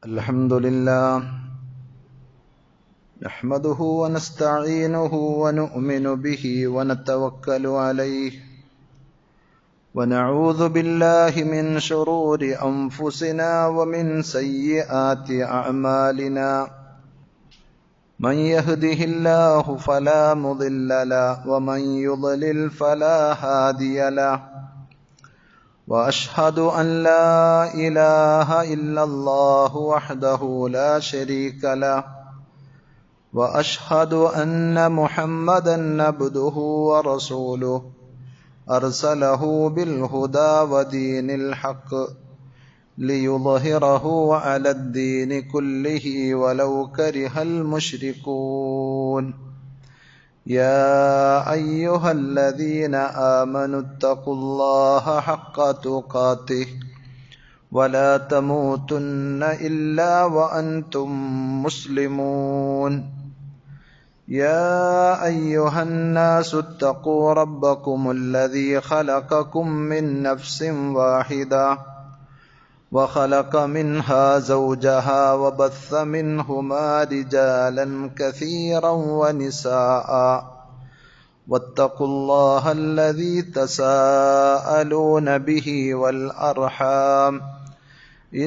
الحمد لله نحمده ونستعينه ونؤمن به ونتوكل عليه ونعوذ بالله من شرور أنفسنا ومن سيئات أعمالنا من يهده الله فلا مضل له ومن يضلل فلا هادي له وأشهد أن لا إله إلا الله وحده لا شريك له وأشهد أن محمدا عبده ورسوله أرسله بالهدى ودين الحق ليظهره على الدين كله ولو كره المشركون يا أيها الذين آمنوا اتقوا الله حق تقاته ولا تموتن إلا وأنتم مسلمون يا أيها الناس اتقوا ربكم الذي خلقكم من نفس واحدة وخلق منها زوجها وبث منهما رجالا كثيرا ونساء واتقوا الله الذي تساءلون به والأرحام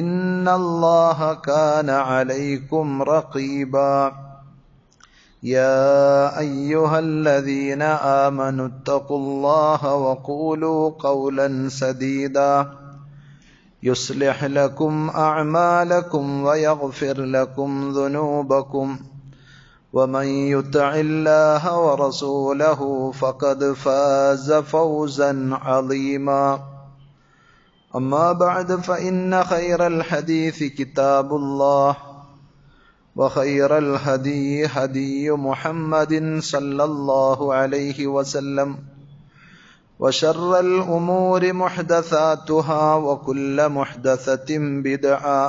إن الله كان عليكم رقيبا يا أيها الذين آمنوا اتقوا الله وقولوا قولا سديدا يصلح لكم أعمالكم ويغفر لكم ذنوبكم ومن يطع الله ورسوله فقد فاز فوزا عظيما أما بعد فإن خير الحديث كتاب الله وخير الهدي هدي محمد صلى الله عليه وسلم وشر الأمور محدثاتها وكل محدثة بدعة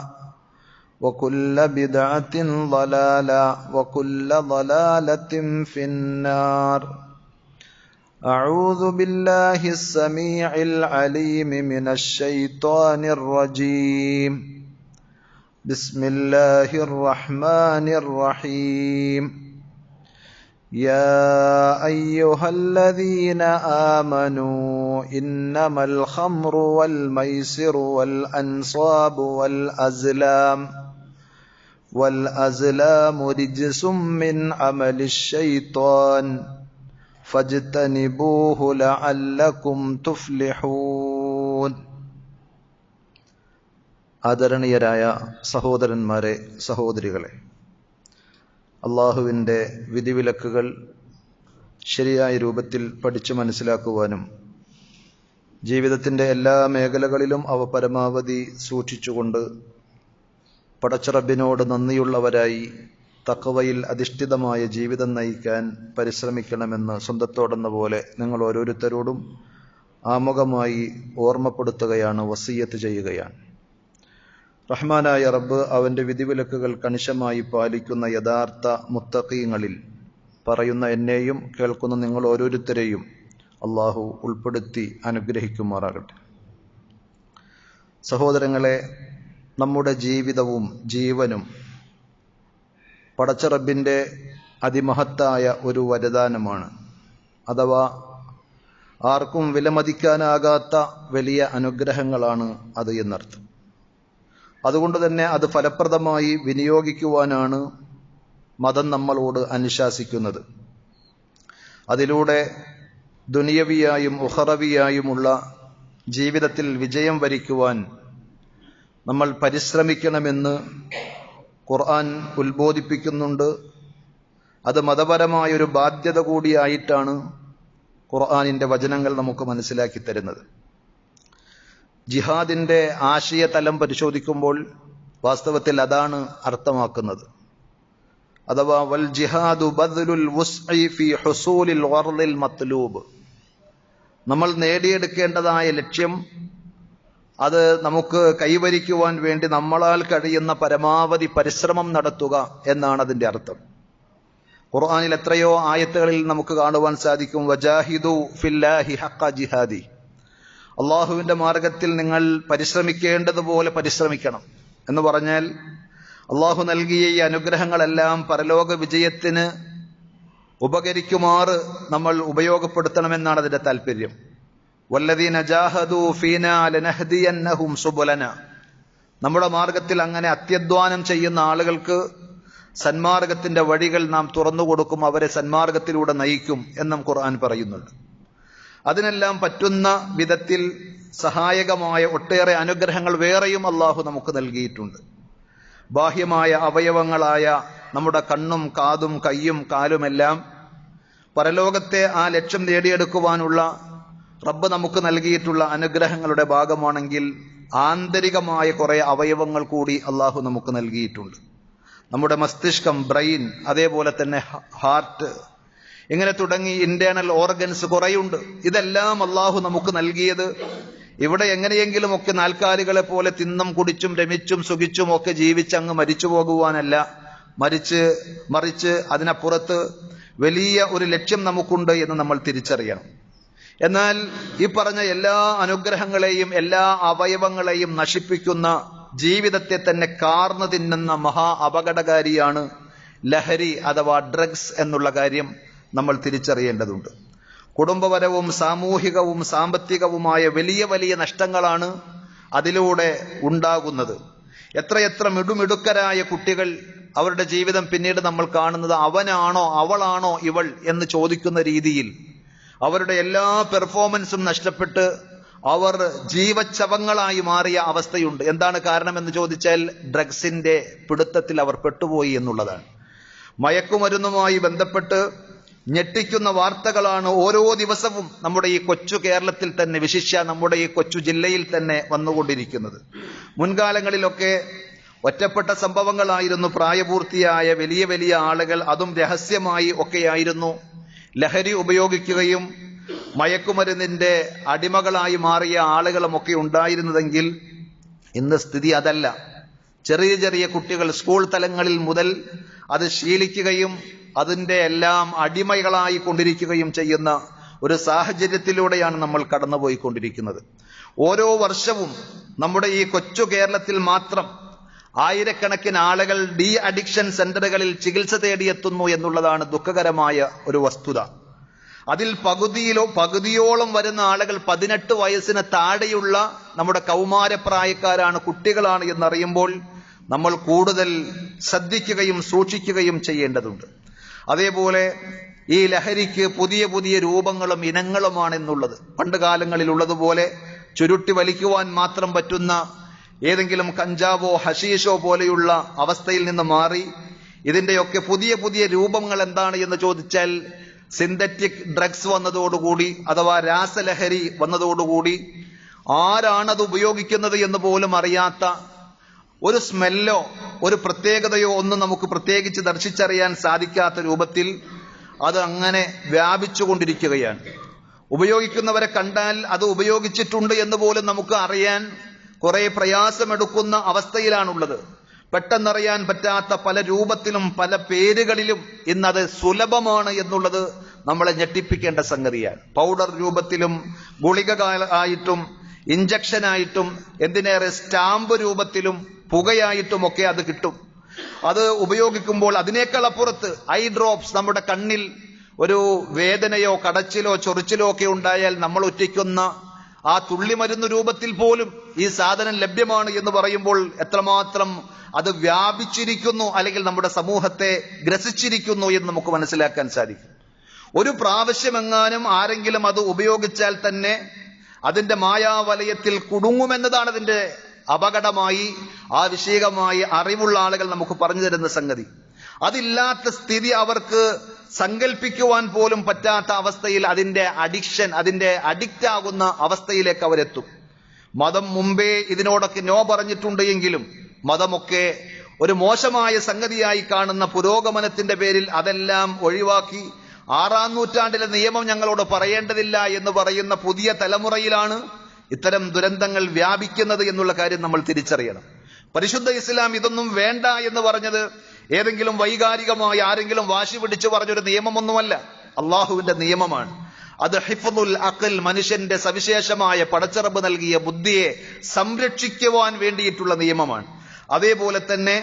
وكل بدعة ضلالة وكل ضلالة في النار أعوذ بالله السميع العليم من الشيطان الرجيم بسم الله الرحمن الرحيم يا أيها الذين آمنوا إنما الخمر والميسر والأنصاب والأزلام رجس من عمل الشيطان فاجتنبوه لعلكم تفلحون. ആദരണീയരായ സഹോദരന്മാരെ, സഹോദരികളെ, അള്ളാഹുവിൻ്റെ വിധിവിലക്കുകൾ ശരിയായ രൂപത്തിൽ പഠിച്ചു മനസ്സിലാക്കുവാനും ജീവിതത്തിൻ്റെ എല്ലാ മേഖലകളിലും അവ പരമാവധി സൂക്ഷിച്ചുകൊണ്ട് പടച്ചറബിനോട് നന്ദിയുള്ളവരായി തഖ്വയിൽ അധിഷ്ഠിതമായ ജീവിതം നയിക്കാൻ പരിശ്രമിക്കണമെന്ന് സ്വന്തത്തോടെന്ന പോലെ നിങ്ങൾ ഓരോരുത്തരോടും ആമുഖമായി ഓർമ്മപ്പെടുത്തുകയാണ്, വസിയ്യത്ത് ചെയ്യുകയാണ്. റഹ്മാനായ റബ്ബ് അവൻ്റെ വിധിവിലക്കുകൾ കണിശമായി പാലിക്കുന്ന യഥാർത്ഥ മുത്തഖീങ്ങളിൽ പറയുന്ന എന്നെയും കേൾക്കുന്ന നിങ്ങൾ ഓരോരുത്തരെയും അള്ളാഹു ഉൾപ്പെടുത്തി അനുഗ്രഹിക്കുമാറാകട്ടെ. സഹോദരങ്ങളെ, നമ്മുടെ ജീവിതവും ജീവനും പടച്ച റബ്ബിൻ്റെ അതിമഹത്തായ ഒരു വരദാനമാണ്. അഥവാ ആർക്കും വിലമതിക്കാനാകാത്ത വലിയ അനുഗ്രഹങ്ങളാണ് അത് എന്നർത്ഥം. അതുകൊണ്ട് തന്നെ അത് ഫലപ്രദമായി വിനിയോഗിക്കുവാനാണ് മതം നമ്മളോട് അനുശാസിക്കുന്നത്. അതിലൂടെ ദുനിയവിയായും ഉഖറവിയായുമുള്ള ജീവിതത്തിൽ വിജയം വരിക്കുവാൻ നമ്മൾ പരിശ്രമിക്കണമെന്ന് ഖുർആൻ ഉത്ബോധിപ്പിക്കുന്നുണ്ട്. അത് മതപരമായൊരു ബാധ്യത കൂടിയായിട്ടാണ് ഖുർആനിൻ്റെ വചനങ്ങൾ നമുക്ക് മനസ്സിലാക്കി തരുന്നത്. ജിഹാദിൻ്റെ ആശയതലം പരിശോധിക്കുമ്പോൾ വാസ്തവത്തിൽ അതാണ് അർത്ഥമാക്കുന്നത്. അഥവാ വൽ ജിഹാദു ബദ്ലുൽ വുസ്ഇ ഫീ ഹുസൂലിൽ ഗർളിൽ മത്ലൂബ്. നമ്മൾ നേടിയെടുക്കേണ്ടതായ ലക്ഷ്യം അത് നമുക്ക് കൈവരിക്കുവാൻ വേണ്ടി നമ്മളാൽ കഴിയുന്ന പരമാവധി പരിശ്രമം നടത്തുക എന്നാണ് അതിൻ്റെ അർത്ഥം. ഖുർആനിൽ എത്രയോ ആയത്തുകളിൽ നമുക്ക് കാണുവാൻ സാധിക്കും, വജാഹിദു ഫില്ലാഹി ഹഖ്ക ജിഹാദി. അള്ളാഹുവിൻ്റെ മാർഗത്തിൽ നിങ്ങൾ പരിശ്രമിക്കേണ്ടതുപോലെ പരിശ്രമിക്കണം എന്ന് പറഞ്ഞാൽ അള്ളാഹു നൽകിയ ഈ അനുഗ്രഹങ്ങളെല്ലാം പരലോക വിജയത്തിന് ഉപകരിക്കുമാറ് നമ്മൾ ഉപയോഗപ്പെടുത്തണമെന്നാണ് അതിന്റെ താല്പര്യം. വല്ലദീന ജാഹദൂ ഫീനാ ലനഹ്ദിയന്നഹും സുബുലന. നമ്മുടെ മാർഗത്തിൽ അങ്ങനെ അത്യധ്വാനം ചെയ്യുന്ന ആളുകൾക്ക് സന്മാർഗത്തിന്റെ വഴികൾ നാം തുറന്നു കൊടുക്കും, അവരെ സന്മാർഗത്തിലൂടെ നയിക്കും എന്നും ഖുർആൻ പറയുന്നുണ്ട്. അതിനെല്ലാം പറ്റുന്ന വിധത്തിൽ സഹായകമായ ഒട്ടേറെ അനുഗ്രഹങ്ങൾ വേറെയും അള്ളാഹു നമുക്ക് നൽകിയിട്ടുണ്ട്. ബാഹ്യമായ അവയവങ്ങളായ നമ്മുടെ കണ്ണും കാതും കയ്യും കാലുമെല്ലാം പരലോകത്തെ ആ ലക്ഷ്യം നേടിയെടുക്കുവാനുള്ള റബ്ബ് നമുക്ക് നൽകിയിട്ടുള്ള അനുഗ്രഹങ്ങളുടെ ഭാഗമാണെങ്കിൽ ആന്തരികമായ കുറെ അവയവങ്ങൾ കൂടി അള്ളാഹു നമുക്ക് നൽകിയിട്ടുണ്ട്. നമ്മുടെ മസ്തിഷ്കം, ബ്രെയിൻ, അതേപോലെ തന്നെ ഹാർട്ട്, ഇങ്ങനെ തുടങ്ങി ഇന്റേണൽ ഓർഗൻസ് കുറെയുണ്ട്. ഇതെല്ലാം അള്ളാഹു നമുക്ക് നൽകിയത് ഇവിടെ എങ്ങനെയെങ്കിലും ഒക്കെ നാൽക്കാലികളെ പോലെ തിന്നും കുടിച്ചും രമിച്ചും സുഖിച്ചും ഒക്കെ ജീവിച്ചങ്ങ് മരിച്ചു പോകുവാനല്ല, മറിച്ച് അതിനപ്പുറത്ത് വലിയ ഒരു ലക്ഷ്യം നമുക്കുണ്ട് എന്ന് നമ്മൾ തിരിച്ചറിയണം. എന്നാൽ ഈ പറഞ്ഞ എല്ലാ അനുഗ്രഹങ്ങളെയും എല്ലാ അവയവങ്ങളെയും നശിപ്പിക്കുന്ന, ജീവിതത്തെ തന്നെ കാർന്നു തിന്നുന്ന മഹാ അപകടകാരിയാണ് ലഹരി അഥവാ ഡ്രഗ്സ് എന്നുള്ള കാര്യം നമ്മൾ തിരിച്ചറിയേണ്ടതുണ്ട്. കുടുംബപരവും സാമൂഹികവും സാമ്പത്തികവുമായ വലിയ വലിയ നഷ്ടങ്ങളാണ് അതിലൂടെ ഉണ്ടാകുന്നത്. എത്രയെത്ര മിടുമിടുക്കരായ കുട്ടികൾ, അവരുടെ ജീവിതം പിന്നീട് നമ്മൾ കാണുന്നത് അവനാണോ അവളാണോ ഇവൾ എന്ന് ചോദിക്കുന്ന രീതിയിൽ അവരുടെ എല്ലാ പെർഫോമൻസും നഷ്ടപ്പെട്ട് അവർ ജീവച്ഛവങ്ങളായി മാറിയ അവസ്ഥയുണ്ട്. എന്താണ് കാരണം എന്ന് ചോദിച്ചാൽ ഡ്രഗ്സിന്റെ പിടുത്തത്തിൽ അവർ പെട്ടുപോയി എന്നുള്ളതാണ്. മയക്കുമരുന്നുമായി ബന്ധപ്പെട്ട് ഞെട്ടിക്കുന്ന വാർത്തകളാണ് ഓരോ ദിവസവും നമ്മുടെ ഈ കൊച്ചു കേരളത്തിൽ തന്നെ, വിശിഷ്യ നമ്മുടെ ഈ കൊച്ചു ജില്ലയിൽ തന്നെ വന്നുകൊണ്ടിരിക്കുന്നത്. മുൻകാലങ്ങളിലൊക്കെ ഒറ്റപ്പെട്ട സംഭവങ്ങളായിരുന്നു. പ്രായപൂർത്തിയായ വലിയ വലിയ ആളുകൾ, അതും രഹസ്യമായി ഒക്കെയായിരുന്നു ലഹരി ഉപയോഗിക്കുകയും മയക്കുമരുന്നിന്റെ അടിമകളായി മാറിയ ആളുകളുമൊക്കെ ഉണ്ടായിരുന്നതെങ്കിൽ ഇന്ന് സ്ഥിതി അതല്ല. ചെറിയ ചെറിയ കുട്ടികൾ സ്കൂൾ തലങ്ങളിൽ മുതൽ അത് ശീലിക്കുകയും അതിന്റെ എല്ലാം അടിമകളായി കൊണ്ടിരിക്കുകയും ചെയ്യുന്ന ഒരു സാഹചര്യത്തിലൂടെയാണ് നമ്മൾ കടന്നുപോയിക്കൊണ്ടിരിക്കുന്നത്. ഓരോ വർഷവും നമ്മുടെ ഈ കൊച്ചു കേരളത്തിൽ മാത്രം ആയിരക്കണക്കിന് ആളുകൾ ഡി അഡിക്ഷൻ സെന്ററുകളിൽ ചികിത്സ തേടിയെത്തുന്നു എന്നുള്ളതാണ് ദുഃഖകരമായ ഒരു വസ്തുത. അതിൽ പകുതിയോളം വരുന്ന ആളുകൾ 18 വയസ്സിന് താഴെയുള്ള നമ്മുടെ കൗമാരപ്രായക്കാരാണ്, കുട്ടികളാണ് എന്നറിയുമ്പോൾ നമ്മൾ കൂടുതൽ ശ്രദ്ധിക്കുകയും സൂക്ഷിക്കുകയും ചെയ്യേണ്ടതുണ്ട്. അതേപോലെ ഈ ലഹരിക്ക് പുതിയ പുതിയ രൂപങ്ങളും ഇനങ്ങളുമാണ് എന്നുള്ളത്. പണ്ട് കാലങ്ങളിൽ ഉള്ളതുപോലെ ചുരുട്ടി വലിക്കുവാൻ മാത്രം പറ്റുന്ന ഏതെങ്കിലും കഞ്ചാവോ ഹഷീഷോ പോലെയുള്ള അവസ്ഥയിൽ നിന്ന് മാറി ഇതിന്റെയൊക്കെ പുതിയ പുതിയ രൂപങ്ങൾ എന്താണ് എന്ന് ചോദിച്ചാൽ സിന്തറ്റിക് ഡ്രഗ്സ് വന്നതോടുകൂടി അഥവാ രാസലഹരി വന്നതോടുകൂടി ആരാണത് ഉപയോഗിക്കുന്നത് എന്ന് പോലും അറിയാത്ത, ഒരു സ്മെല്ലോ ഒരു പ്രത്യേകതയോ ഒന്നും നമുക്ക് പ്രത്യേകിച്ച് ദർശിച്ചറിയാൻ സാധിക്കാത്ത രൂപത്തിൽ അത് അങ്ങനെ വ്യാപിച്ചുകൊണ്ടിരിക്കുകയാണ്. ഉപയോഗിക്കുന്നവരെ കണ്ടാൽ അത് ഉപയോഗിച്ചിട്ടുണ്ട് എന്ന് പോലും നമുക്ക് അറിയാൻ കുറെ പ്രയാസമെടുക്കുന്ന അവസ്ഥയിലാണുള്ളത്. പെട്ടെന്നറിയാൻ പറ്റാത്ത പല രൂപത്തിലും പല പേരുകളിലും ഇന്നത് സുലഭമാണ് എന്നുള്ളത് നമ്മളെ ഞെട്ടിപ്പിക്കേണ്ട സംഗതിയാണ്. പൗഡർ രൂപത്തിലും ഗുളികകളായിട്ടും ഇഞ്ചക്ഷനായിട്ടും എന്തിനേറെ സ്റ്റാമ്പ് രൂപത്തിലും പുകയായിട്ടുമൊക്കെ അത് കിട്ടും. അത് ഉപയോഗിക്കുമ്പോൾ അതിനേക്കാൾ അപ്പുറത്ത് ഐ ഡ്രോപ്സ്, നമ്മുടെ കണ്ണിൽ ഒരു വേദനയോ കടച്ചിലോ ചൊറിച്ചിലോ ഒക്കെ ഉണ്ടായാൽ നമ്മൾ ഒറ്റിക്കുന്ന ആ തുള്ളിമരുന്ന് രൂപത്തിൽ പോലും ഈ സാധനം ലഭ്യമാണ് എന്ന് പറയുമ്പോൾ എത്രമാത്രം അത് വ്യാപിച്ചിരിക്കുന്നു, അല്ലെങ്കിൽ നമ്മുടെ സമൂഹത്തെ ഗ്രസിച്ചിരിക്കുന്നു എന്ന് നമുക്ക് മനസ്സിലാക്കാൻ സാധിക്കും. ഒരു പ്രാവശ്യമെങ്ങാനും ആരെങ്കിലും അത് ഉപയോഗിച്ചാൽ തന്നെ അതിന്റെ മായാവലയത്തിൽ കുടുങ്ങുമെന്നതാണ് അതിന്റെ അപകടമായി വിഷയകമായി അറിവുള്ള ആളുകൾ നമുക്ക് പറഞ്ഞു തരുന്ന സംഗതി. അതില്ലാത്ത സ്ഥിതി അവർക്ക് സങ്കല്പിക്കുവാൻ പോലും പറ്റാത്ത അവസ്ഥയിൽ അതിന്റെ അഡിക്ഷൻ, അതിന്റെ അഡിക്റ്റ് ആകുന്ന അവസ്ഥയിലേക്ക് അവരെത്തും. മതം മുമ്പേ ഇതിനോടൊക്കെ നോ പറഞ്ഞിട്ടുണ്ട് എങ്കിലും മതമൊക്കെ ഒരു മോശമായ സംഗതിയായി കാണുന്ന പുരോഗമനത്തിന്റെ പേരിൽ അതെല്ലാം ഒഴിവാക്കി 6-ാം നൂറ്റാണ്ടിലെ നിയമം ഞങ്ങളോട് പറയേണ്ടതില്ല എന്ന് പറയുന്ന പുതിയ തലമുറയിലാണ് ഇത്തരം ദുരന്തങ്ങൾ വ്യാപിക്കുന്നത് എന്നുള്ള കാര്യം നമ്മൾ തിരിച്ചറിയണം. പരിശുദ്ധ ഇസ്ലാം ഇതൊന്നും വേണ്ട എന്ന് പറഞ്ഞത് ഏതെങ്കിലും വൈകാരികമായി ആരെങ്കിലും വാശി പിടിച്ചു പറഞ്ഞൊരു നിയമമൊന്നുമല്ല, അള്ളാഹുവിന്റെ നിയമമാണ്. അത് ഹിഫ്ദുൽ അഖൽ, മനുഷ്യന്റെ സവിശേഷമായ പടച്ചറബ് നൽകിയ ബുദ്ധിയെ സംരക്ഷിക്കുവാൻ വേണ്ടിയിട്ടുള്ള നിയമമാണ്. അതേപോലെ തന്നെ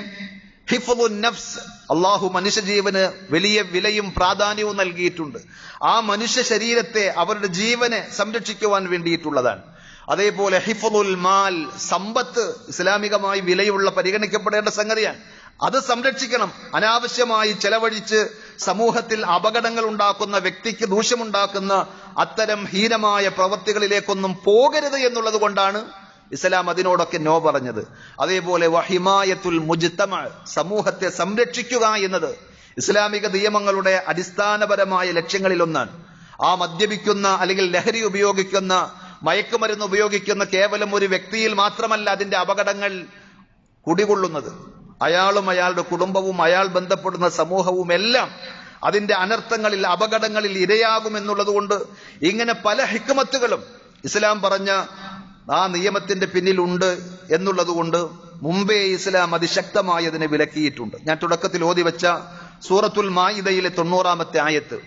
ഹിഫ്ളുൻ നഫ്സ്, അള്ളാഹു മനുഷ്യജീവന് വലിയ വിലയും പ്രാധാന്യവും നൽകിയിട്ടുണ്ട്. ആ മനുഷ്യ ശരീരത്തെ, അവരുടെ ജീവനെ സംരക്ഷിക്കുവാൻ വേണ്ടിയിട്ടുള്ളതാണ്. അതേപോലെ ഹിഫ്ളുൽ മാൽ, സമ്പത്ത് ഇസ്ലാമികമായി വിലയുള്ള പരിഗണിക്കപ്പെടേണ്ട സംഗതിയാണ്. അത് സംരക്ഷിക്കണം. അനാവശ്യമായി ചെലവഴിച്ച് സമൂഹത്തിൽ അപകടങ്ങൾ ഉണ്ടാക്കുന്ന, വ്യക്തിക്ക് ദൂഷ്യമുണ്ടാക്കുന്ന അത്തരം ഹീനമായ പ്രവൃത്തികളിലേക്കൊന്നും പോകരുത് എന്നുള്ളത് കൊണ്ടാണ് ഇസ്ലാം അതിനോടൊക്കെ നോ പറഞ്ഞത്. അതേപോലെ വഹിമായത്തുൽ മുജ്തമ, സമൂഹത്തെ സംരക്ഷിക്കുക എന്നത് ഇസ്ലാമിക നിയമങ്ങളുടെ അടിസ്ഥാനപരമായ ലക്ഷ്യങ്ങളിൽ ഒന്നാണ്. ആ മദ്യപിക്കുന്ന അല്ലെങ്കിൽ ലഹരി ഉപയോഗിക്കുന്ന, മയക്കുമരുന്ന് ഉപയോഗിക്കുന്ന കേവലം ഒരു വ്യക്തിയിൽ മാത്രമല്ല അതിന്റെ അപകടങ്ങൾ കുടികൊള്ളുന്നത്. അയാളും അയാളുടെ കുടുംബവും അയാൾ ബന്ധപ്പെടുന്ന സമൂഹവും എല്ലാം അതിന്റെ അനർത്ഥങ്ങളിൽ, അപകടങ്ങളിൽ ഇരയാകുമെന്നുള്ളത് കൊണ്ട് ഇങ്ങനെ പല ഹിക്മത്തുകളും ഇസ്ലാം പറഞ്ഞ ആ നിയമത്തിന്റെ പിന്നിലുണ്ട് എന്നുള്ളത് കൊണ്ട് മുമ്പേ ഇസ്ലാം അതിശക്തമായി അതിനെ വിലക്കിയിട്ടുണ്ട്. ഞാൻ തുടക്കത്തിൽ ഓതി വെച്ച സൂറത്തുൽ മാഇദയിലെ 90-ാമത്തെ ആയത്ത്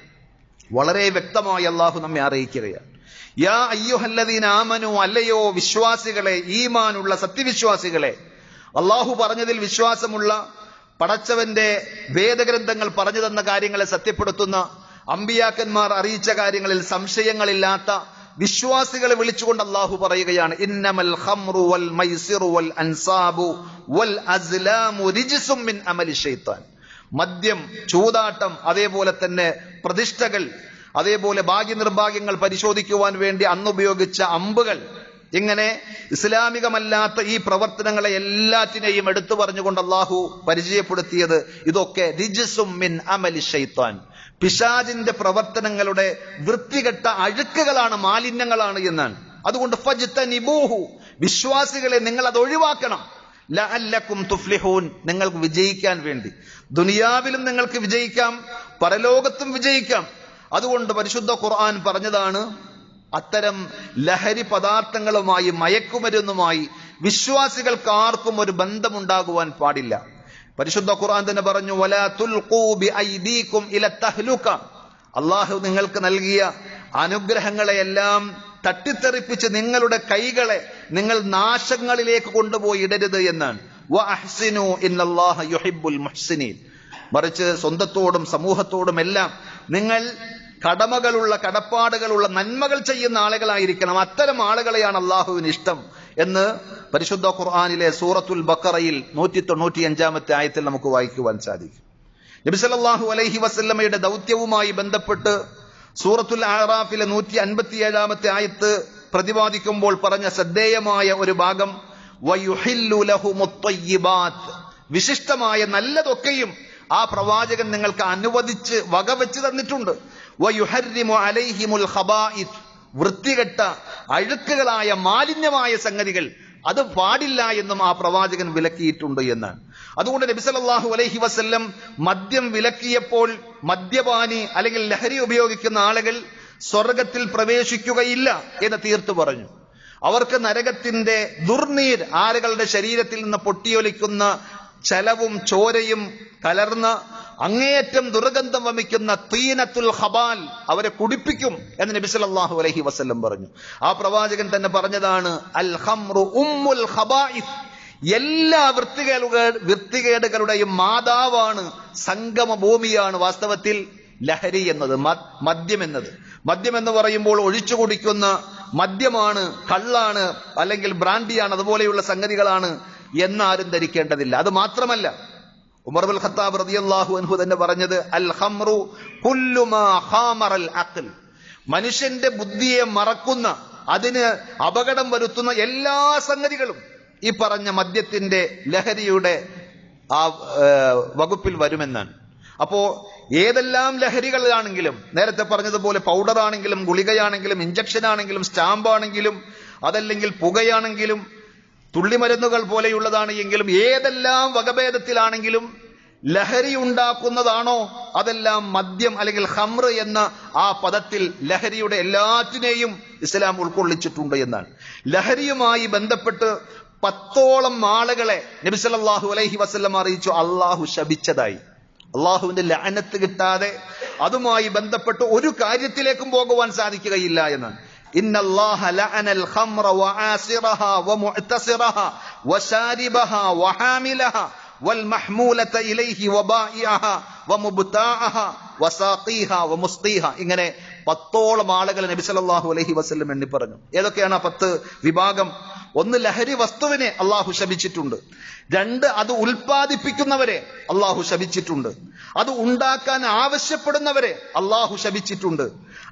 വളരെ വ്യക്തമായി അള്ളാഹു നമ്മെ അറിയിക്കുകയാണ്. യാ അയ്യുഹല്ലദീന ആമനു, അല്ലയോ വിശ്വാസികളെ, ഈമാനുള്ള സത്യവിശ്വാസികളെ, അള്ളാഹു പറഞ്ഞതിൽ വിശ്വാസമുള്ള, പടച്ചവന്റെ വേദഗ്രന്ഥങ്ങൾ പറഞ്ഞു തന്ന കാര്യങ്ങളെ സത്യപ്പെടുത്തുന്ന, അമ്പിയാക്കന്മാർ അറിയിച്ച കാര്യങ്ങളിൽ സംശയങ്ങളില്ലാത്ത വിശ്വാസികളെ വിളിച്ചുകൊണ്ട് അള്ളാഹു പറയുകയാണ്, ഇന്നമൽ ഖംറു വൽ മൈസിറു വൽ അൻസാബു വൽ അസ്ലാമു റിജ്സും മിൻ അമലി ശൈത്താൻ. മദ്യം, ചൂതാട്ടം, അതേപോലെ തന്നെ പ്രതിഷ്ഠകൾ, അതേപോലെ ഭാഗ്യനിർഭാഗ്യങ്ങൾ പരിശോധിക്കുവാൻ വേണ്ടി അന്നുപയോഗിച്ച അമ്പുകൾ, ഇങ്ങനെ ഇസ്ലാമികമല്ലാത്ത ഈ പ്രവർത്തനങ്ങളെ എല്ലാറ്റിനെയും എടുത്തു പറഞ്ഞുകൊണ്ട് അള്ളാഹു പരിചയപ്പെടുത്തിയത് ഇതൊക്കെ റിജ്സും മിൻ അമലി ശൈത്താൻ, പിശാചിന്റെ പ്രവർത്തനങ്ങളുടെ വൃത്തികെട്ട അഴുക്കുകളാണ്, മാലിന്യങ്ങളാണ് എന്നാണ്. അതുകൊണ്ട് ഫജ്തനിബൂഹു, വിശ്വാസികളെ നിങ്ങൾ അത് ഒഴിവാക്കണം. ലഅല്ലക്കും തുഫ്ലിഹൂൻ, നിങ്ങൾക്ക് വിജയിക്കാൻ വേണ്ടി. ദുനിയാവിലും നിങ്ങൾക്ക് വിജയിക്കാം, പരലോകത്തും വിജയിക്കാം. അതുകൊണ്ട് പരിശുദ്ധ ഖുർആൻ പറഞ്ഞതാണ്, അത്തരം ലഹരി പദാർത്ഥങ്ങളുമായി, മയക്കുമരുന്നുമായി വിശ്വാസികൾക്ക് ആർക്കും ഒരു ബന്ധമുണ്ടാകുവാൻ പാടില്ല. പരിശുദ്ധ ഖുർആൻ തന്നെ പറഞ്ഞു, വലാ തുൽഖൂ ബിഐദീകും ഇല തഹ്ലുക, അല്ലാഹു നിങ്ങൾക്ക് നൽകിയ അനുഗ്രഹങ്ങളെയെല്ലാം തട്ടിത്തെറിപ്പിച്ച് നിങ്ങളുടെ കൈകളെ നിങ്ങൾ നാശങ്ങളിലേക്ക് കൊണ്ടുപോയി ഇടരുത് എന്നാണ്. വഅഹ്സിനു ഇന്നല്ലാഹ യുഹിബ്ബുൽ മുഹ്സിനീൻ, മറിച്ച് സ്വന്തത്തോടും സമൂഹത്തോടും എല്ലാം നിങ്ങൾ കടമകളുള്ള, കടപ്പാടുകളുള്ള, നന്മകൾ ചെയ്യുന്ന ആളുകളായിരിക്കണം. അത്തരം ആളുകളെയാണ് അള്ളാഹുവിന് ഇഷ്ടം എന്ന് പരിശുദ്ധ ഖുർആനിലെ സൂറത്തുൽ ബഖറയിൽ 195-ാമത്തെ ആയത്തിൽ നമുക്ക് വായിക്കുവാൻ സാധിക്കും. നബി സല്ലല്ലാഹു അലൈഹി വസല്ലമയുടെ ദൗത്യവുമായി ബന്ധപ്പെട്ട് സൂറത്തുൽ അഅറാഫിലെ 157-ാമത്തെ ആയത്ത് പ്രതിപാദിക്കുമ്പോൾ പറഞ്ഞ ശ്രദ്ധേയമായ ഒരു ഭാഗം, വയുഹില്ലു ലഹുമുത് ത്വയ്യിബാത്ത്, വിശിഷ്ടമായ നല്ലതൊക്കെയും ആ പ്രവാചകൻ നിങ്ങൾക്ക് അനുവദിച്ച് വകവെച്ച് തന്നിട്ടുണ്ട്. വയുഹർരിമു അലൈഹിമുൽ ഖബായിസ്, വൃത്തികെട്ട അഴുക്കുകളായ മാലിന്യമായ സംഗതികൾ അത് പാടില്ല എന്നും ആ പ്രവാചകൻ വിലക്കിയിട്ടുണ്ട് എന്നാണ്. അതുകൊണ്ട് നബി സല്ലല്ലാഹു അലൈഹി വസല്ലം മദ്യം വിലക്കിയപ്പോൾ മദ്യപാനി അല്ലെങ്കിൽ ലഹരി ഉപയോഗിക്കുന്ന ആളുകൾ സ്വർഗത്തിൽ പ്രവേശിക്കുകയില്ല എന്ന് തീർത്തു പറഞ്ഞു. അവർക്ക് നരകത്തിന്റെ ദുർനീർ, ആളുകളുടെ ശരീരത്തിൽ നിന്ന് പൊട്ടിയൊലിക്കുന്ന ചലവും ചോരയും കലർന്ന അങ്ങേയറ്റം ദുർഗന്ധം വമിക്കുന്ന തീനത്തുൽ ഖബാൽ അവരെ കുടിപ്പിക്കും എന്ന് നബി സല്ലല്ലാഹു അലൈഹി വസല്ലം പറഞ്ഞു. ആ പ്രവാചകൻ തന്നെ പറഞ്ഞതാണ്, അൽ ഖംറു ഉമ്മുൽ ഖബായിസ്, എല്ലാ വൃത്തികേടുകളുടെയും മാതാവാണ്, സംഗമ ഭൂമിയാണ് വാസ്തവത്തിൽ ലഹരി എന്നത്, മദ്യം എന്നത്. മദ്യം എന്ന് പറയുമ്പോൾ ഒഴിച്ചു കുടിക്കുന്ന മദ്യമാണ്, കള്ളാണ്, അല്ലെങ്കിൽ ബ്രാൻഡിയാണ്, അതുപോലെയുള്ള സംഗതികളാണ് എന്നാരും ധരിക്കേണ്ടതില്ല. അത് മാത്രമല്ല, ഉമർ ഇബ്നുൽ ഖത്താബ് റളിയല്ലാഹു അൻഹു തന്നെ പറഞ്ഞത്, അൽ ഖംറു കുല്ലു മാ ഖാമറൽ അഖ്ൽ, മനുഷ്യന്റെ ബുദ്ധിയെ മറക്കുന്ന, അതിന് അപകടം വരുത്തുന്ന എല്ലാ സംഗതികളും ഈ പറഞ്ഞ മദ്യത്തിന്റെ, ലഹരിയുടെ ആ വകുപ്പിൽ വരുമെന്നാണ്. അപ്പോ ഏതെല്ലാം ലഹരികളാണെങ്കിലും, നേരത്തെ പറഞ്ഞതുപോലെ പൗഡർ ആണെങ്കിലും, ഗുളികയാണെങ്കിലും, ഇഞ്ചക്ഷൻ ആണെങ്കിലും, സ്റ്റാമ്പ് ആണെങ്കിലും, അതല്ലെങ്കിൽ പുകയാണെങ്കിലും, തുള്ളിമരുന്നുകൾ പോലെയുള്ളതാണ് എങ്കിലും, ഏതെല്ലാം വകഭേദത്തിലാണെങ്കിലും ലഹരി ഉണ്ടാക്കുന്നതാണോ അതെല്ലാം മദ്യം അല്ലെങ്കിൽ ഖംറ് എന്ന ആ പദത്തിൽ ലഹരിയുടെ എല്ലാറ്റിനെയും ഇസ്ലാം ഉൾക്കൊള്ളിച്ചിട്ടുണ്ട് എന്നാണ്. ലഹരിയുമായി ബന്ധപ്പെട്ട് 10ഓളം ആളുകളെ നബി സല്ലല്ലാഹു അലൈഹി വസല്ലം അറിയിച്ചു അള്ളാഹു ശപിച്ചതായി. അള്ളാഹുവിന്റെ ലഅനത്ത് കിട്ടാതെ അതുമായി ബന്ധപ്പെട്ട് ഒരു കാര്യത്തിലേക്കും പോകുവാൻ സാധിക്കുകയില്ല എന്നാണ്. ഇന്നല്ലാഹ ലഅനൽ ഖംറ വആസിറഹ വമുഅ്തസിറഹ വശാരിബഹ വഹാമിലഹ വൽ മഹ്മൂലത ഇലൈഹി വബായിഅഹ വമുബ്താഅഹ വസാഖീഹ വമുസ്ഖീഹ. ഇങ്ങനെ 10ഓളം ആളുകൾ നബി സല്ലല്ലാഹു അലൈഹി വസല്ലം എണ്ണി പറഞ്ഞു. ഏതൊക്കെയാണ് ആ 10 വിഭാഗം? 1, ലഹരി വസ്തുവിനെ അള്ളാഹു ശപിച്ചിട്ടുണ്ട്. 2, അത് ഉൽപ്പാദിപ്പിക്കുന്നവരെ അള്ളാഹു ശപിച്ചിട്ടുണ്ട്. അത് ഉണ്ടാക്കാൻ ആവശ്യപ്പെടുന്നവരെ അള്ളാഹു ശപിച്ചിട്ടുണ്ട്.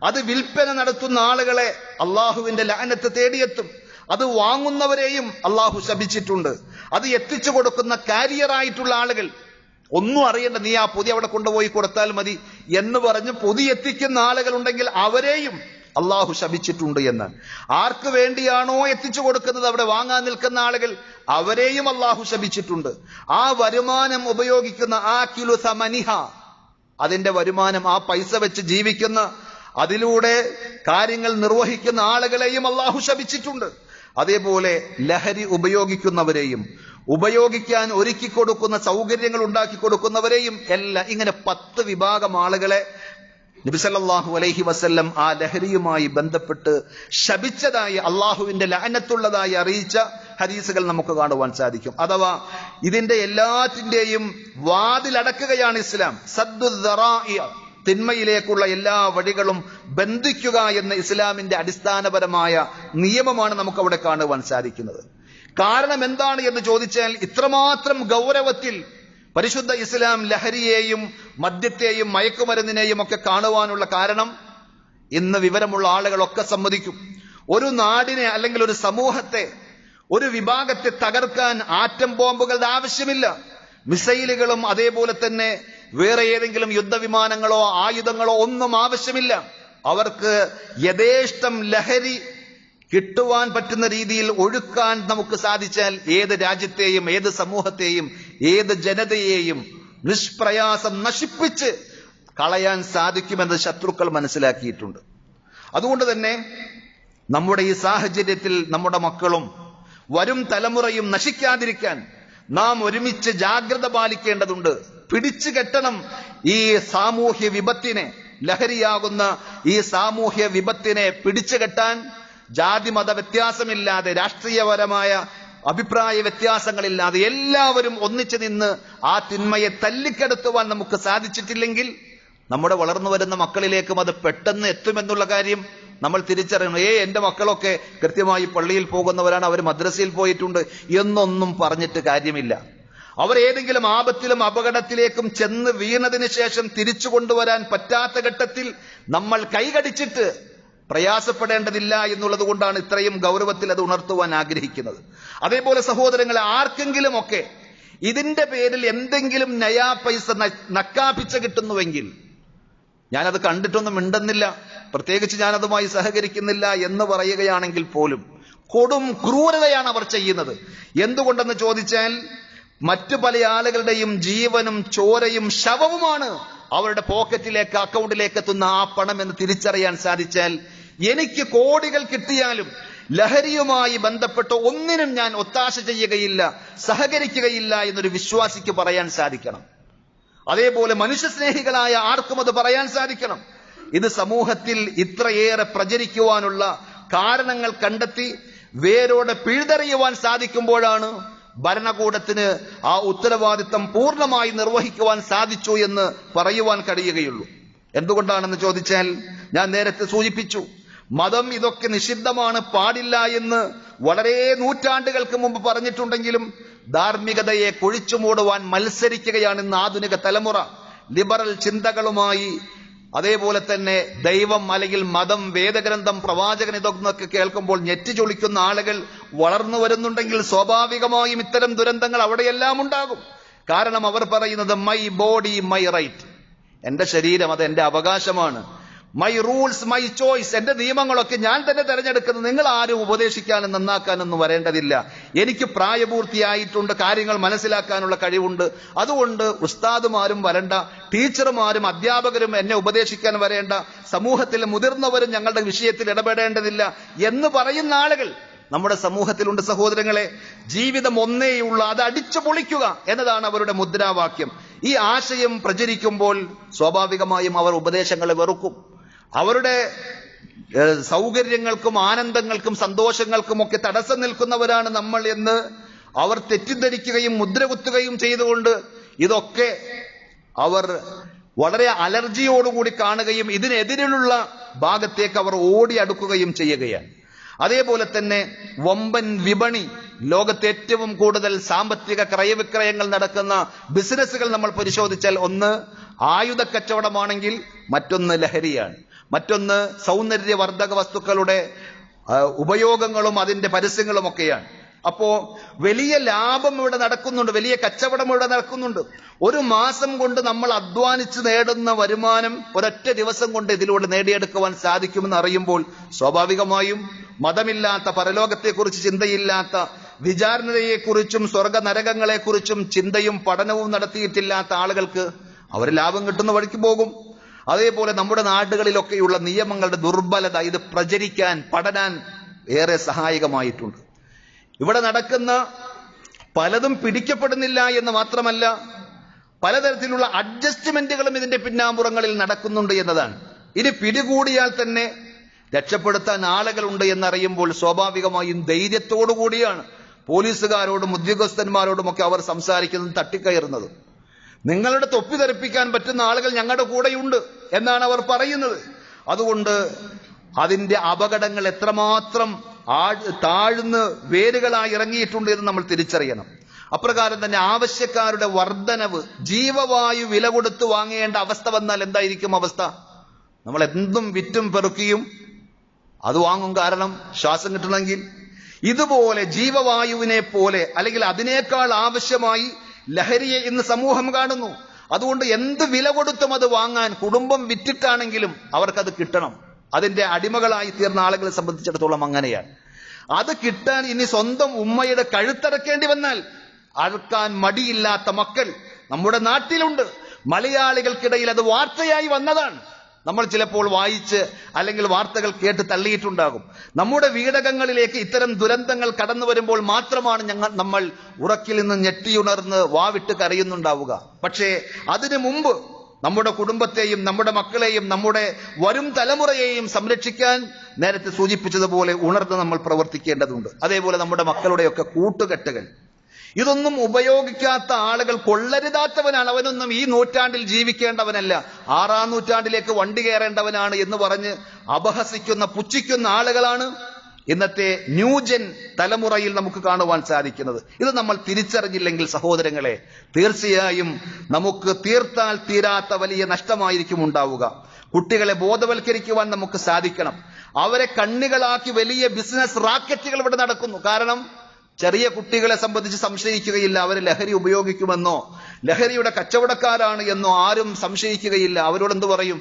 അത് വിൽപ്പന നടത്തുന്ന ആളുകളെ അള്ളാഹുവിന്റെ ലഅനത്ത് തേടിയെത്തും. അത് വാങ്ങുന്നവരെയും അള്ളാഹു ശപിച്ചിട്ടുണ്ട്. അത് എത്തിച്ചു കൊടുക്കുന്ന കാരിയറായിട്ടുള്ള ആളുകൾ, ഒന്നും അറിയണ്ട, നീ ആ പൊതി അവിടെ കൊണ്ടുപോയി കൊടുത്താൽ മതി എന്ന് പറഞ്ഞ് പൊതി എത്തിക്കുന്ന ആളുകൾ ഉണ്ടെങ്കിൽ അവരെയും അള്ളാഹു ശപിച്ചിട്ടുണ്ട് എന്ന്. ആർക്ക് വേണ്ടിയാണോ എത്തിച്ചു കൊടുക്കുന്നത് അവിടെ വാങ്ങാൻ നിൽക്കുന്ന ആളുകൾ, അവരെയും അള്ളാഹു ശപിച്ചിട്ടുണ്ട്. ആ വരുമാനം ഉപയോഗിക്കുന്ന ആകിലു സമനിഹ, അതിന്റെ വരുമാനം, ആ പൈസ വെച്ച് ജീവിക്കുന്ന, അതിലൂടെ കാര്യങ്ങൾ നിർവഹിക്കുന്ന ആളുകളെയും അള്ളാഹു ശപിച്ചിട്ടുണ്ട്. അതേപോലെ ലഹരി ഉപയോഗിക്കുന്നവരെയും ഉപയോഗിക്കാൻ ഒരുക്കി കൊടുക്കുന്ന, സൗകര്യങ്ങൾ ഉണ്ടാക്കി കൊടുക്കുന്നവരെയും എല്ലാം, ഇങ്ങനെ 10 വിഭാഗം ആളുകളെ നബി സല്ലല്ലാഹു അലൈഹി വസല്ലം ആ ലഹരിയുമായി ബന്ധപ്പെട്ട് ശപിച്ചതായി, അള്ളാഹുവിന്റെ ലഅനത്തുള്ളതായി അറിയിച്ച ഹദീസുകൾ നമുക്ക് കാണുവാൻ സാധിക്കും. അഥവാ ഇതിന്റെ എല്ലാറ്റിന്റെയും വാതിലടക്കുകയാണ് ഇസ്ലാം. സദ്ദുദ്ദറാഇ, തിന്മയിലേക്കുള്ള എല്ലാ വഴികളും ബന്ധിക്കുക എന്ന ഇസ്ലാമിന്റെ അടിസ്ഥാനപരമായ നിയമമാണ് നമുക്ക് അവിടെ കാണുവാൻ സാധിക്കുന്നത്. കാരണം എന്താണ് എന്ന് ചോദിച്ചാൽ, ഇത്രമാത്രം ഗൗരവത്തിൽ പരിശുദ്ധ ഇസ്ലാം ലഹരിയെയും മദ്യത്തെയും മയക്കുമരുന്നിനെയും ഒക്കെ കാണുവാനുള്ള കാരണം ഇന്ന് വിവരമുള്ള ആളുകളൊക്കെ സമ്മതിക്കും. ഒരു നാടിനെ അല്ലെങ്കിൽ ഒരു സമൂഹത്തെ, ഒരു വിഭാഗത്തെ തകർക്കാൻ ആറ്റം ബോംബുകളുടെ ആവശ്യമില്ല. മിസൈലുകളും അതേപോലെ തന്നെ വേറെ ഏതെങ്കിലും യുദ്ധവിമാനങ്ങളോ ആയുധങ്ങളോ ഒന്നും ആവശ്യമില്ല. അവർക്ക് യഥേഷ്ടം ലഹരി കിട്ടുവാൻ പറ്റുന്ന രീതിയിൽ ഒഴുക്കാൻ നമുക്ക് സാധിച്ചാൽ ഏത് രാജ്യത്തെയും, ഏത് സമൂഹത്തെയും, ഏത് ജനതയെയും നിഷ്പ്രയാസം നശിപ്പിച്ച് കളയാൻ സാധിക്കുമെന്ന് ശത്രുക്കൾ മനസ്സിലാക്കിയിട്ടുണ്ട്. അതുകൊണ്ട് തന്നെ നമ്മുടെ ഈ സാഹചര്യത്തിൽ നമ്മുടെ മക്കളും വരും തലമുറയും നശിക്കാതിരിക്കാൻ നാം ഒരുമിച്ച് ജാഗ്രത പാലിക്കേണ്ടതുണ്ട്. പിടിച്ചു കെട്ടണം ഈ സാമൂഹ്യ വിപത്തിനെ, ലഹരിയാകുന്ന ഈ സാമൂഹ്യ വിപത്തിനെ പിടിച്ചു കെട്ടാൻ ജാതി മത വ്യത്യാസമില്ലാതെ, രാഷ്ട്രീയപരമായ അഭിപ്രായ വ്യത്യാസങ്ങളില്ലാതെ എല്ലാവരും ഒന്നിച്ചു നിന്ന് ആ തിന്മയെ തല്ലിക്കെടുത്തുവാൻ നമുക്ക് സാധിച്ചിട്ടില്ലെങ്കിൽ നമ്മുടെ വളർന്നു വരുന്ന മക്കളിലേക്കും അത് പെട്ടെന്ന് എത്തുമെന്നുള്ള കാര്യം നമ്മൾ തിരിച്ചറിയണം. എന്റെ മക്കളൊക്കെ കൃത്യമായി പള്ളിയിൽ പോകുന്നവരാണ്, അവർ മദ്രസയിൽ പോയിട്ടുണ്ട് എന്നൊന്നും പറഞ്ഞിട്ട് കാര്യമില്ല. അവർ ഏതെങ്കിലും ആപത്തിലും അപകടത്തിലേക്കും ചെന്ന് വീണതിന് ശേഷം തിരിച്ചു കൊണ്ടുവരാൻ പറ്റാത്ത ഘട്ടത്തിൽ നമ്മൾ കൈകടിച്ചിട്ട് പ്രയാസപ്പെടേണ്ടതില്ല എന്നുള്ളത് കൊണ്ടാണ് ഇത്രയും ഗൗരവത്തിൽ അത് ഉണർത്തുവാൻ ആഗ്രഹിക്കുന്നത്. അതേപോലെ സഹോദരങ്ങളെ, ആർക്കെങ്കിലും ഒക്കെ ഇതിന്റെ പേരിൽ എന്തെങ്കിലും നയാ പൈസ നക്കാപ്പിച്ച കിട്ടുന്നുവെങ്കിൽ, ഞാനത് കണ്ടിട്ടൊന്നും മിണ്ടുന്നില്ല, പ്രത്യേകിച്ച് ഞാനതുമായി സഹകരിക്കുന്നില്ല എന്ന് പറയുകയാണെങ്കിൽ പോലും കൊടും ക്രൂരതയാണ് അവർ ചെയ്യുന്നത്. എന്തുകൊണ്ടെന്ന് ചോദിച്ചാൽ, മറ്റു പല ആളുകളുടെയും ജീവനും ചോരയും ശവവുമാണ് അവരുടെ പോക്കറ്റിലേക്ക്, അക്കൗണ്ടിലേക്ക് എത്തുന്ന ആ പണം എന്ന് തിരിച്ചറിയാൻ സാധിച്ചാൽ, എനിക്ക് കോടികൾ കിട്ടിയാലും ലഹരിയുമായി ബന്ധപ്പെട്ട് ഒന്നിനും ഞാൻ ഒത്താശ ചെയ്യുകയില്ല, സഹകരിക്കുകയില്ല എന്നൊരു വിശ്വാസിക്ക് പറയാൻ സാധിക്കണം. അതേപോലെ മനുഷ്യസ്നേഹികളായ ആർക്കും അത് പറയാൻ സാധിക്കണം. ഇത് സമൂഹത്തിൽ ഇത്രയേറെ പ്രചരിക്കുവാനുള്ള കാരണങ്ങൾ കണ്ടെത്തി വേരോടെ പിഴുതെറിയുവാൻ സാധിക്കുമ്പോഴാണ് ഭരണകൂടത്തിന് ആ ഉത്തരവാദിത്തം പൂർണ്ണമായി നിർവഹിക്കുവാൻ സാധിച്ചു എന്ന് പറയുവാൻ കഴിയുകയുള്ളൂ. എന്തുകൊണ്ടാണെന്ന് ചോദിച്ചാൽ, ഞാൻ നേരത്തെ സൂചിപ്പിച്ചു, മതം ഇതൊക്കെ നിഷിദ്ധമാണ്, പാടില്ല എന്ന് വളരെ നൂറ്റാണ്ടുകൾക്ക് മുമ്പ് പറഞ്ഞിട്ടുണ്ടെങ്കിലും ധാർമ്മികതയെ കുഴിച്ചു മൂടുവാൻ മത്സരിക്കുകയാണ് ഇന്ന് ആധുനിക തലമുറ. ലിബറൽ ചിന്തകളുമായി, അതേപോലെ തന്നെ ദൈവം അല്ലെങ്കിൽ മതം, വേദഗ്രന്ഥം, പ്രവാചകൻ ഇതൊക്കെ കേൾക്കുമ്പോൾ ഞെറ്റി ചൊളിക്കുന്ന ആളുകൾ വളർന്നു വരുന്നുണ്ടെങ്കിൽ സ്വാഭാവികമായും ഇത്തരം ദുരന്തങ്ങൾ അവിടെയെല്ലാം ഉണ്ടാകും. കാരണം അവർ പറയുന്നത് മൈ ബോഡി മൈ റൈറ്റ്, എന്റെ ശരീരം അത് എന്റെ അവകാശമാണ്, മൈ റൂൾസ് മൈ ചോയ്സ്, എന്റെ നിയമങ്ങളൊക്കെ ഞാൻ തന്നെ തെരഞ്ഞെടുക്കുന്നത്, നിങ്ങൾ ആരും ഉപദേശിക്കാനും നന്നാക്കാനൊന്നും വരേണ്ടതില്ല, എനിക്ക് പ്രായപൂർത്തിയായിട്ടുണ്ട്, കാര്യങ്ങൾ മനസ്സിലാക്കാനുള്ള കഴിവുണ്ട്, അതുകൊണ്ട് ഉസ്താദുമാരും വരണ്ട, ടീച്ചർമാരും അധ്യാപകരും എന്നെ ഉപദേശിക്കാൻ വരേണ്ട, സമൂഹത്തിലെ മുതിർന്നവരും ഞങ്ങളുടെ വിഷയത്തിൽ ഇടപെടേണ്ടതില്ല എന്ന് പറയുന്ന ആളുകൾ നമ്മുടെ സമൂഹത്തിലുണ്ട്. സഹോദരങ്ങളെ, ജീവിതം ഒന്നേയുള്ള, അത് അടിച്ചു പൊളിക്കുക എന്നതാണ് അവരുടെ മുദ്രാവാക്യം. ഈ ആശയം പ്രചരിക്കുമ്പോൾ സ്വാഭാവികമായും അവർ ഉപദേശങ്ങളെ വെറുക്കും. അവരുടെ സൗകര്യങ്ങൾക്കും ആനന്ദങ്ങൾക്കും സന്തോഷങ്ങൾക്കും ഒക്കെ തടസ്സം നിൽക്കുന്നവരാണ് നമ്മൾ എന്ന് അവർ തെറ്റിദ്ധരിക്കുകയും മുദ്രകുത്തുകയും ചെയ്തുകൊണ്ട് ഇതൊക്കെ അവർ വളരെ അലർജിയോടുകൂടി കാണുകയും ഇതിനെതിരിലുള്ള ഭാഗത്തേക്ക് അവർ ഓടി അടുക്കുകയും ചെയ്യുകയാണ്. അതേപോലെ തന്നെ വമ്പൻ വിപണി, ലോകത്തെ ഏറ്റവും കൂടുതൽ സാമ്പത്തിക ക്രയവിക്രയങ്ങൾ നടക്കുന്ന ബിസിനസ്സുകൾ നമ്മൾ പരിശോധിച്ചാൽ ഒന്ന് ആയുധ കച്ചവടമാണെങ്കിൽ മറ്റൊന്ന് ലഹരിയാണ്, മറ്റൊന്ന് സൗന്ദര്യവർദ്ധക വസ്തുക്കളുടെ ഉപയോഗങ്ങളും അതിന്റെ പരസ്യങ്ങളും ഒക്കെയാണ്. അപ്പോ വലിയ ലാഭം ഇവിടെ നടക്കുന്നുണ്ട്, വലിയ കച്ചവടം ഇവിടെ നടക്കുന്നുണ്ട്. ഒരു മാസം കൊണ്ട് നമ്മൾ അധ്വാനിച്ച് നേടുന്ന വരുമാനം ഒരൊറ്റ ദിവസം കൊണ്ട് ഇതിലൂടെ നേടിയെടുക്കുവാൻ സാധിക്കുമെന്ന് അറിയുമ്പോൾ സ്വാഭാവികമായും മതമില്ലാത്ത, പരലോകത്തെക്കുറിച്ച് ചിന്തയില്ലാത്ത, വിചാരണയെക്കുറിച്ചും സ്വർഗ നരകങ്ങളെക്കുറിച്ചും ചിന്തയും പഠനവും നടത്തിയിട്ടില്ലാത്ത ആളുകൾക്ക് അവർ ലാഭം കിട്ടുന്ന വഴിക്ക് പോകും. അതേപോലെ നമ്മുടെ നാടുകളിലൊക്കെയുള്ള നിയമങ്ങളുടെ ദുർബലത ഇത് പ്രചരിക്കാൻ, പഠനാൻ ഏറെ സഹായകമായിട്ടുണ്ട്. ഇവിടെ നടക്കുന്ന പലതും പിടിക്കപ്പെടുന്നില്ല എന്ന് മാത്രമല്ല, പലതരത്തിലുള്ള അഡ്ജസ്റ്റ്മെന്റുകളും ഇതിന്റെ പിന്നാമ്പുറങ്ങളിൽ നടക്കുന്നുണ്ട് എന്നതാണ്. ഇനി പിടികൂടിയാൽ തന്നെ രക്ഷപ്പെടുത്താൻ ആളുകളുണ്ട് എന്നറിയുമ്പോൾ സ്വാഭാവികമായും ധൈര്യത്തോടു കൂടിയാണ് പോലീസുകാരോടും ഉദ്യോഗസ്ഥന്മാരോടും ഒക്കെ അവർ സംസാരിക്കുന്നത്, തട്ടിക്കയറുന്നത്. നിങ്ങളുടെ തൊപ്പി തെറിപ്പിക്കാൻ പറ്റുന്ന ആളുകൾ ഞങ്ങളുടെ കൂടെയുണ്ട് എന്നാണ് അവർ പറയുന്നത്. അതുകൊണ്ട് അതിന്റെ അപകടങ്ങൾ എത്രമാത്രം താഴ്ന്ന് വേരുകളായി ഇറങ്ങിയിട്ടുണ്ട് എന്ന് നമ്മൾ തിരിച്ചറിയണം. അപ്രകാരം തന്നെ ആവശ്യക്കാരുടെ വർധനവ്, ജീവവായു വില കൊടുത്ത് വാങ്ങേണ്ട അവസ്ഥ വന്നാൽ എന്തായിരിക്കും അവസ്ഥ? നമ്മൾ എന്തും വിറ്റും പെറുക്കിയും അത് വാങ്ങും, കാരണം ശ്വാസം കിട്ടണമെങ്കിൽ. ഇതുപോലെ ജീവവായുവിനെ പോലെ അല്ലെങ്കിൽ അതിനേക്കാൾ ആവശ്യമായി ലഹരിയെ ഇന്ന് സമൂഹം കാണുന്നു. അതുകൊണ്ട് എന്ത് വില കൊടുത്തും അത് വാങ്ങാൻ, കുടുംബം വിറ്റിട്ടാണെങ്കിലും അവർക്കത് കിട്ടണം. അതിന്റെ അടിമകളായി തീർന്ന ആളുകളെ സംബന്ധിച്ചിടത്തോളം അങ്ങനെയാണ്. അത് കിട്ടാൻ ഇനി സ്വന്തം ഉമ്മയുടെ കഴുത്തറക്കേണ്ടി വന്നാൽ അറക്കാൻ മടിയില്ലാത്ത മക്കൾ നമ്മുടെ നാട്ടിലുണ്ട്. മലയാളികൾക്കിടയിൽ അത് വാർത്തയായി വന്നതാണ്. നമ്മൾ ചിലപ്പോൾ വായിച്ച് അല്ലെങ്കിൽ വാർത്തകൾ കേട്ട് തള്ളിയിട്ടുണ്ടാകും. നമ്മുടെ വീടകങ്ങളിലേക്ക് ഇത്തരം ദുരന്തങ്ങൾ കടന്നു വരുമ്പോൾ മാത്രമാണ് നമ്മൾ ഉറക്കിൽ നിന്ന് ഞെട്ടിയുണർന്ന് വാവിട്ട് കരയുന്നുണ്ടാവുക. പക്ഷേ അതിനു മുമ്പ് നമ്മുടെ കുടുംബത്തെയും നമ്മുടെ മക്കളെയും നമ്മുടെ വരും തലമുറയെയും സംരക്ഷിക്കാൻ നേരത്തെ സൂചിപ്പിച്ചതുപോലെ ഉണർന്ന് നമ്മൾ പ്രവർത്തിക്കേണ്ടതുണ്ട്. അതേപോലെ നമ്മുടെ മക്കളുടെയൊക്കെ കൂട്ടുകെട്ടുകൾ, ഇതൊന്നും ഉപയോഗിക്കാത്ത ആളുകൾ കൊള്ളരുതാത്തവനാണ്, അവനൊന്നും ഈ നൂറ്റാണ്ടിൽ ജീവിക്കേണ്ടവനല്ല, 6-ാം നൂറ്റാണ്ടിലേക്ക് വണ്ടി കയറേണ്ടവനാണ് എന്ന് പറഞ്ഞ് അപഹസിക്കുന്ന, പുച്ഛിക്കുന്ന ആളുകളാണ് ഇന്നത്തെ ന്യൂജൻ തലമുറയിൽ നമുക്ക് കാണുവാൻ സാധിക്കുന്നത്. ഇത് നമ്മൾ തിരിച്ചറിഞ്ഞില്ലെങ്കിൽ സഹോദരങ്ങളെ, തീർച്ചയായും നമുക്ക് തീർത്താൽ തീരാത്ത വലിയ നഷ്ടമായിരിക്കും ഉണ്ടാവുക. കുട്ടികളെ ബോധവൽക്കരിക്കുവാൻ നമുക്ക് സാധിക്കണം. അവരെ കണ്ണികളാക്കി വലിയ ബിസിനസ് റാക്കറ്റുകൾ ഇവിടെ നടക്കുന്നു. കാരണം ചെറിയ കുട്ടികളെ സംബന്ധിച്ച് സംശയിക്കുകയില്ല, അവർ ലഹരി ഉപയോഗിക്കുമെന്നോ ലഹരിയുടെ കച്ചവടക്കാരാണ് എന്നോ ആരും സംശയിക്കുകയില്ല. അവരോട് എന്തു പറയും?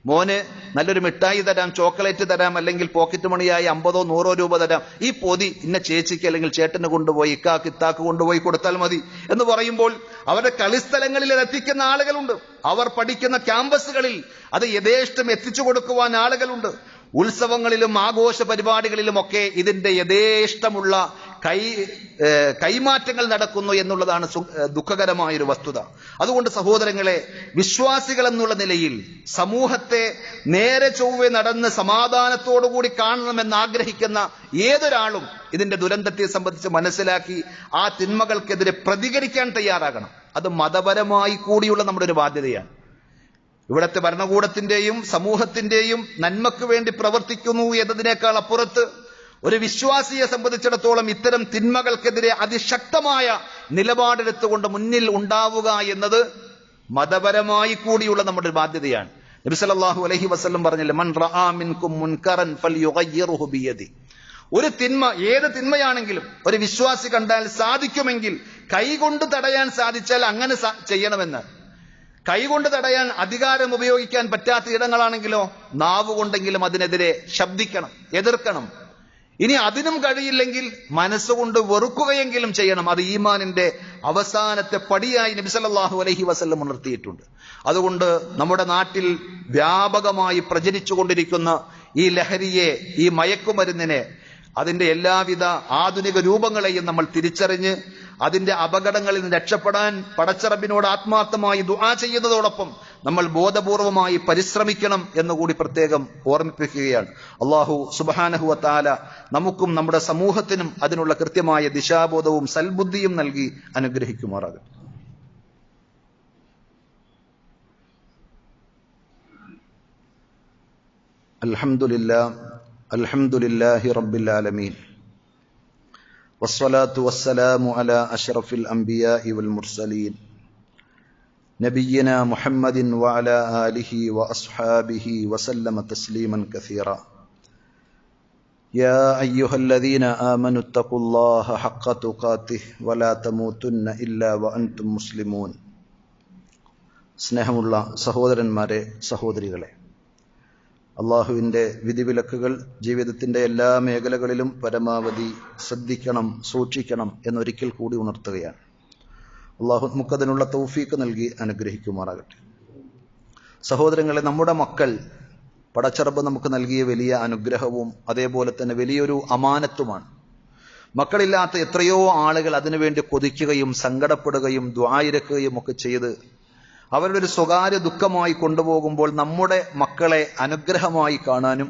മോന് നല്ലൊരു മിഠായി തരാം, ചോക്ലേറ്റ് തരാം, അല്ലെങ്കിൽ പോക്കറ്റ് മണിയായി 50-100 രൂപ തരാം, ഈ പൊതി ഇന്ന ചേച്ചിക്ക് അല്ലെങ്കിൽ ചേട്ടന് കൊണ്ടുപോയി ഇത്താക്ക് കൊണ്ടുപോയി കൊടുത്താൽ മതി എന്ന് പറയുമ്പോൾ അവരുടെ കളിസ്ഥലങ്ങളിൽ എത്തിക്കുന്ന ആളുകളുണ്ട്. അവർ പഠിക്കുന്ന ക്യാമ്പസുകളിൽ അത് യഥേഷ്ടം എത്തിച്ചു കൊടുക്കുവാൻ ആളുകളുണ്ട്. ഉത്സവങ്ങളിലും ആഘോഷ പരിപാടികളിലുമൊക്കെ ഇതിന്റെ യഥേഷ്ടമുള്ള കൈമാറ്റങ്ങൾ നടക്കുന്നു എന്നുള്ളതാണ് ദുഃഖകരമായൊരു വസ്തുത. അതുകൊണ്ട് സഹോദരങ്ങളെ, വിശ്വാസികൾ എന്നുള്ള നിലയിൽ സമൂഹത്തെ നേരെ ചൊവ്വെ നടന്ന് സമാധാനത്തോടുകൂടി കാണണമെന്ന് ആഗ്രഹിക്കുന്ന ഏതൊരാളും ഇതിന്റെ ദുരന്തത്തെ സംബന്ധിച്ച് മനസ്സിലാക്കി ആ തിന്മകൾക്കെതിരെ പ്രതികരിക്കാൻ തയ്യാറാകണം. അത് മതപരമായി കൂടിയുള്ള നമ്മുടെ ഒരു ബാധ്യതയാണ്. ഇവിടത്തെ ഭരണകൂടത്തിന്റെയും സമൂഹത്തിന്റെയും നന്മയ്ക്ക് വേണ്ടി പ്രവർത്തിക്കുന്നു എന്നതിനേക്കാൾ അപ്പുറത്ത് ഒരു വിശ്വാസിയെ സംബന്ധിച്ചിടത്തോളം ഇത്തരം തിന്മകൾക്കെതിരെ അതിശക്തമായ നിലപാടെടുത്തുകൊണ്ട് മുന്നിൽ ഉണ്ടാവുക എന്നത് മതപരമായി കൂടിയുള്ള നമ്മുടെ ഒരു ബാധ്യതയാണ്. നബി സല്ലല്ലാഹു അലൈഹി വസല്ലം പറഞ്ഞില്ലേ, മൻ റആ മിൻകും മുൻകറൻ ഫൽയുഗയ്യിറുഹു ബിയദി. ഒരു തിന്മ, ഏത് തിന്മയാണെങ്കിലും ഒരു വിശ്വാസി കണ്ടാൽ സാധിക്കുമെങ്കിൽ കൈകൊണ്ട് തടയാൻ സാധിച്ചാൽ അങ്ങനെ ചെയ്യണമെന്ന്. കൈകൊണ്ട് തടയാൻ അധികാരം ഉപയോഗിക്കാൻ പറ്റാത്ത ഇടങ്ങളാണെങ്കിലോ നാവ് കൊണ്ടെങ്കിലും അതിനെതിരെ ശബ്ദിക്കണം, എതിർക്കണം. ഇനി അതിനും കഴിയില്ലെങ്കിൽ മനസ്സുകൊണ്ട് വെറുക്കുകയെങ്കിലും ചെയ്യണം. അത് ഈമാനിന്റെ അവസാനത്തെ പടിയായി നബി സല്ലല്ലാഹു അലൈഹി വസല്ലം ഉണർത്തിയിട്ടുണ്ട്. അതുകൊണ്ട് നമ്മുടെ നാട്ടിൽ വ്യാപകമായി പ്രചരിച്ചുകൊണ്ടിരിക്കുന്ന ഈ ലഹരിയെ, ഈ മയക്കുമരുന്നിനെ, അതിന്റെ എല്ലാവിധ ആധുനിക രൂപങ്ങളെയും നമ്മൾ തിരിച്ചറിഞ്ഞ് അതിന്റെ അപകടങ്ങളിൽ നിന്ന് രക്ഷപ്പെടാൻ പടച്ചറബിനോട് ആത്മാർത്ഥമായി ദുആ ചെയ്യുന്നതോടൊപ്പം നമ്മൾ ബോധപൂർവമായി പരിശ്രമിക്കണം എന്നുകൂടി പ്രത്യേകം ഓർമ്മിപ്പിക്കുകയാണ്. അല്ലാഹു സുബ്ഹാനഹു വ തആല നമുക്കും നമ്മുടെ സമൂഹത്തിനും അതിനുള്ള കൃത്യമായ ദിശാബോധവും സൽബുദ്ധിയും നൽകി അനുഗ്രഹിക്കുമാറാകട്ടെ. അൽഹംദുലില്ലാഹി റബ്ബിൽ ആലമീൻ വസ്സലാത്തു വസ്സലാമു അലാ അഷ്റഫിൽ അംബിയാഇ വൽ മുർസലീൻ നബിയ്യിനാ മുഹമ്മദിൻ വഅലാ ആലിഹി വഅസ്ഹാബിഹി വസല്ലമ തസ്ലീമൻ കസീറാ. യാ അയ്യുഹല്ലദീന ആമനു തഖുല്ലാഹ ഹഖ്ക തുഖാതിഹി വലാ തമൂതുന്ന ഇല്ലാ വഅൻതും മുസ്ലിമൂൻ. സ്നേഹമുള്ള സഹോദരന്മാരെ, സഹോദരികളെ, അള്ളാഹുവിൻ്റെ വിധിവിലക്കുകൾ ജീവിതത്തിൻ്റെ എല്ലാ മേഖലകളിലും പരമാവധി ശ്രദ്ധിക്കണം, സൂക്ഷിക്കണം എന്നൊരിക്കൽ കൂടി ഉണർത്തുകയാണ്. അള്ളാഹു നമുക്കതിനുള്ള തൗഫീക്ക് നൽകി അനുഗ്രഹിക്കുമാറാകട്ടെ. സഹോദരങ്ങളെ, നമ്മുടെ മക്കൾ പടച്ചറബ് നമുക്ക് നൽകിയ വലിയ അനുഗ്രഹവും അതേപോലെ തന്നെ വലിയൊരു അമാനത്തുമാണ്. മക്കളില്ലാത്ത എത്രയോ ആളുകൾ അതിനുവേണ്ടി കൊതിക്കുകയും സങ്കടപ്പെടുകയും ദുആയിരക്കുകയും ഒക്കെ ചെയ്ത് അവരുടെ ഒരു സ്വകാര്യ ദുഃഖമായി കൊണ്ടുപോകുമ്പോൾ നമ്മുടെ മക്കളെ അനുഗ്രഹമായി കാണാനും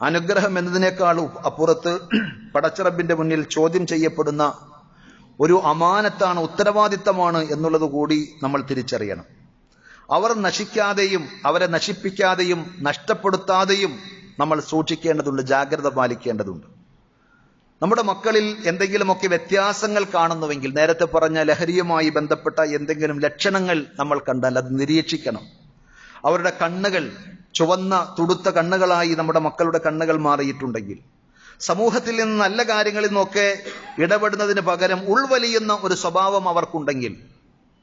അനുഗ്രഹം എന്നതിനേക്കാൾ അപ്പുറത്ത് പടച്ചറബിന്റെ മുന്നിൽ ചോദ്യം ചെയ്യപ്പെടുന്ന ഒരു അമാനത്താണ്, ഉത്തരവാദിത്തമാണ് എന്നുള്ളത് കൂടി നമ്മൾ തിരിച്ചറിയണം. അവർ നശിക്കാതെയും അവരെ നശിപ്പിക്കാതെയും നഷ്ടപ്പെടുത്താതെയും നമ്മൾ സൂക്ഷിക്കേണ്ടതുണ്ട്, ജാഗ്രത പാലിക്കേണ്ടതുണ്ട്. നമ്മുടെ മക്കളിൽ എന്തെങ്കിലുമൊക്കെ വ്യത്യാസങ്ങൾ കാണുന്നുവെങ്കിൽ, നേരത്തെ പറഞ്ഞ ലഹരിയുമായി ബന്ധപ്പെട്ട എന്തെങ്കിലും ലക്ഷണങ്ങൾ നമ്മൾ കണ്ടാൽ അത് നിരീക്ഷിക്കണം. അവരുടെ കണ്ണുകൾ ചുവന്ന തുടുത്ത കണ്ണുകളായി നമ്മുടെ മക്കളുടെ കണ്ണുകൾ മാറിയിട്ടുണ്ടെങ്കിൽ, സമൂഹത്തിൽ നിന്ന് നല്ല കാര്യങ്ങളിൽ നിന്നൊക്കെ ഇടപെടുന്നതിന് പകരം ഉൾവലിയുന്ന ഒരു സ്വഭാവം അവർക്കുണ്ടെങ്കിൽ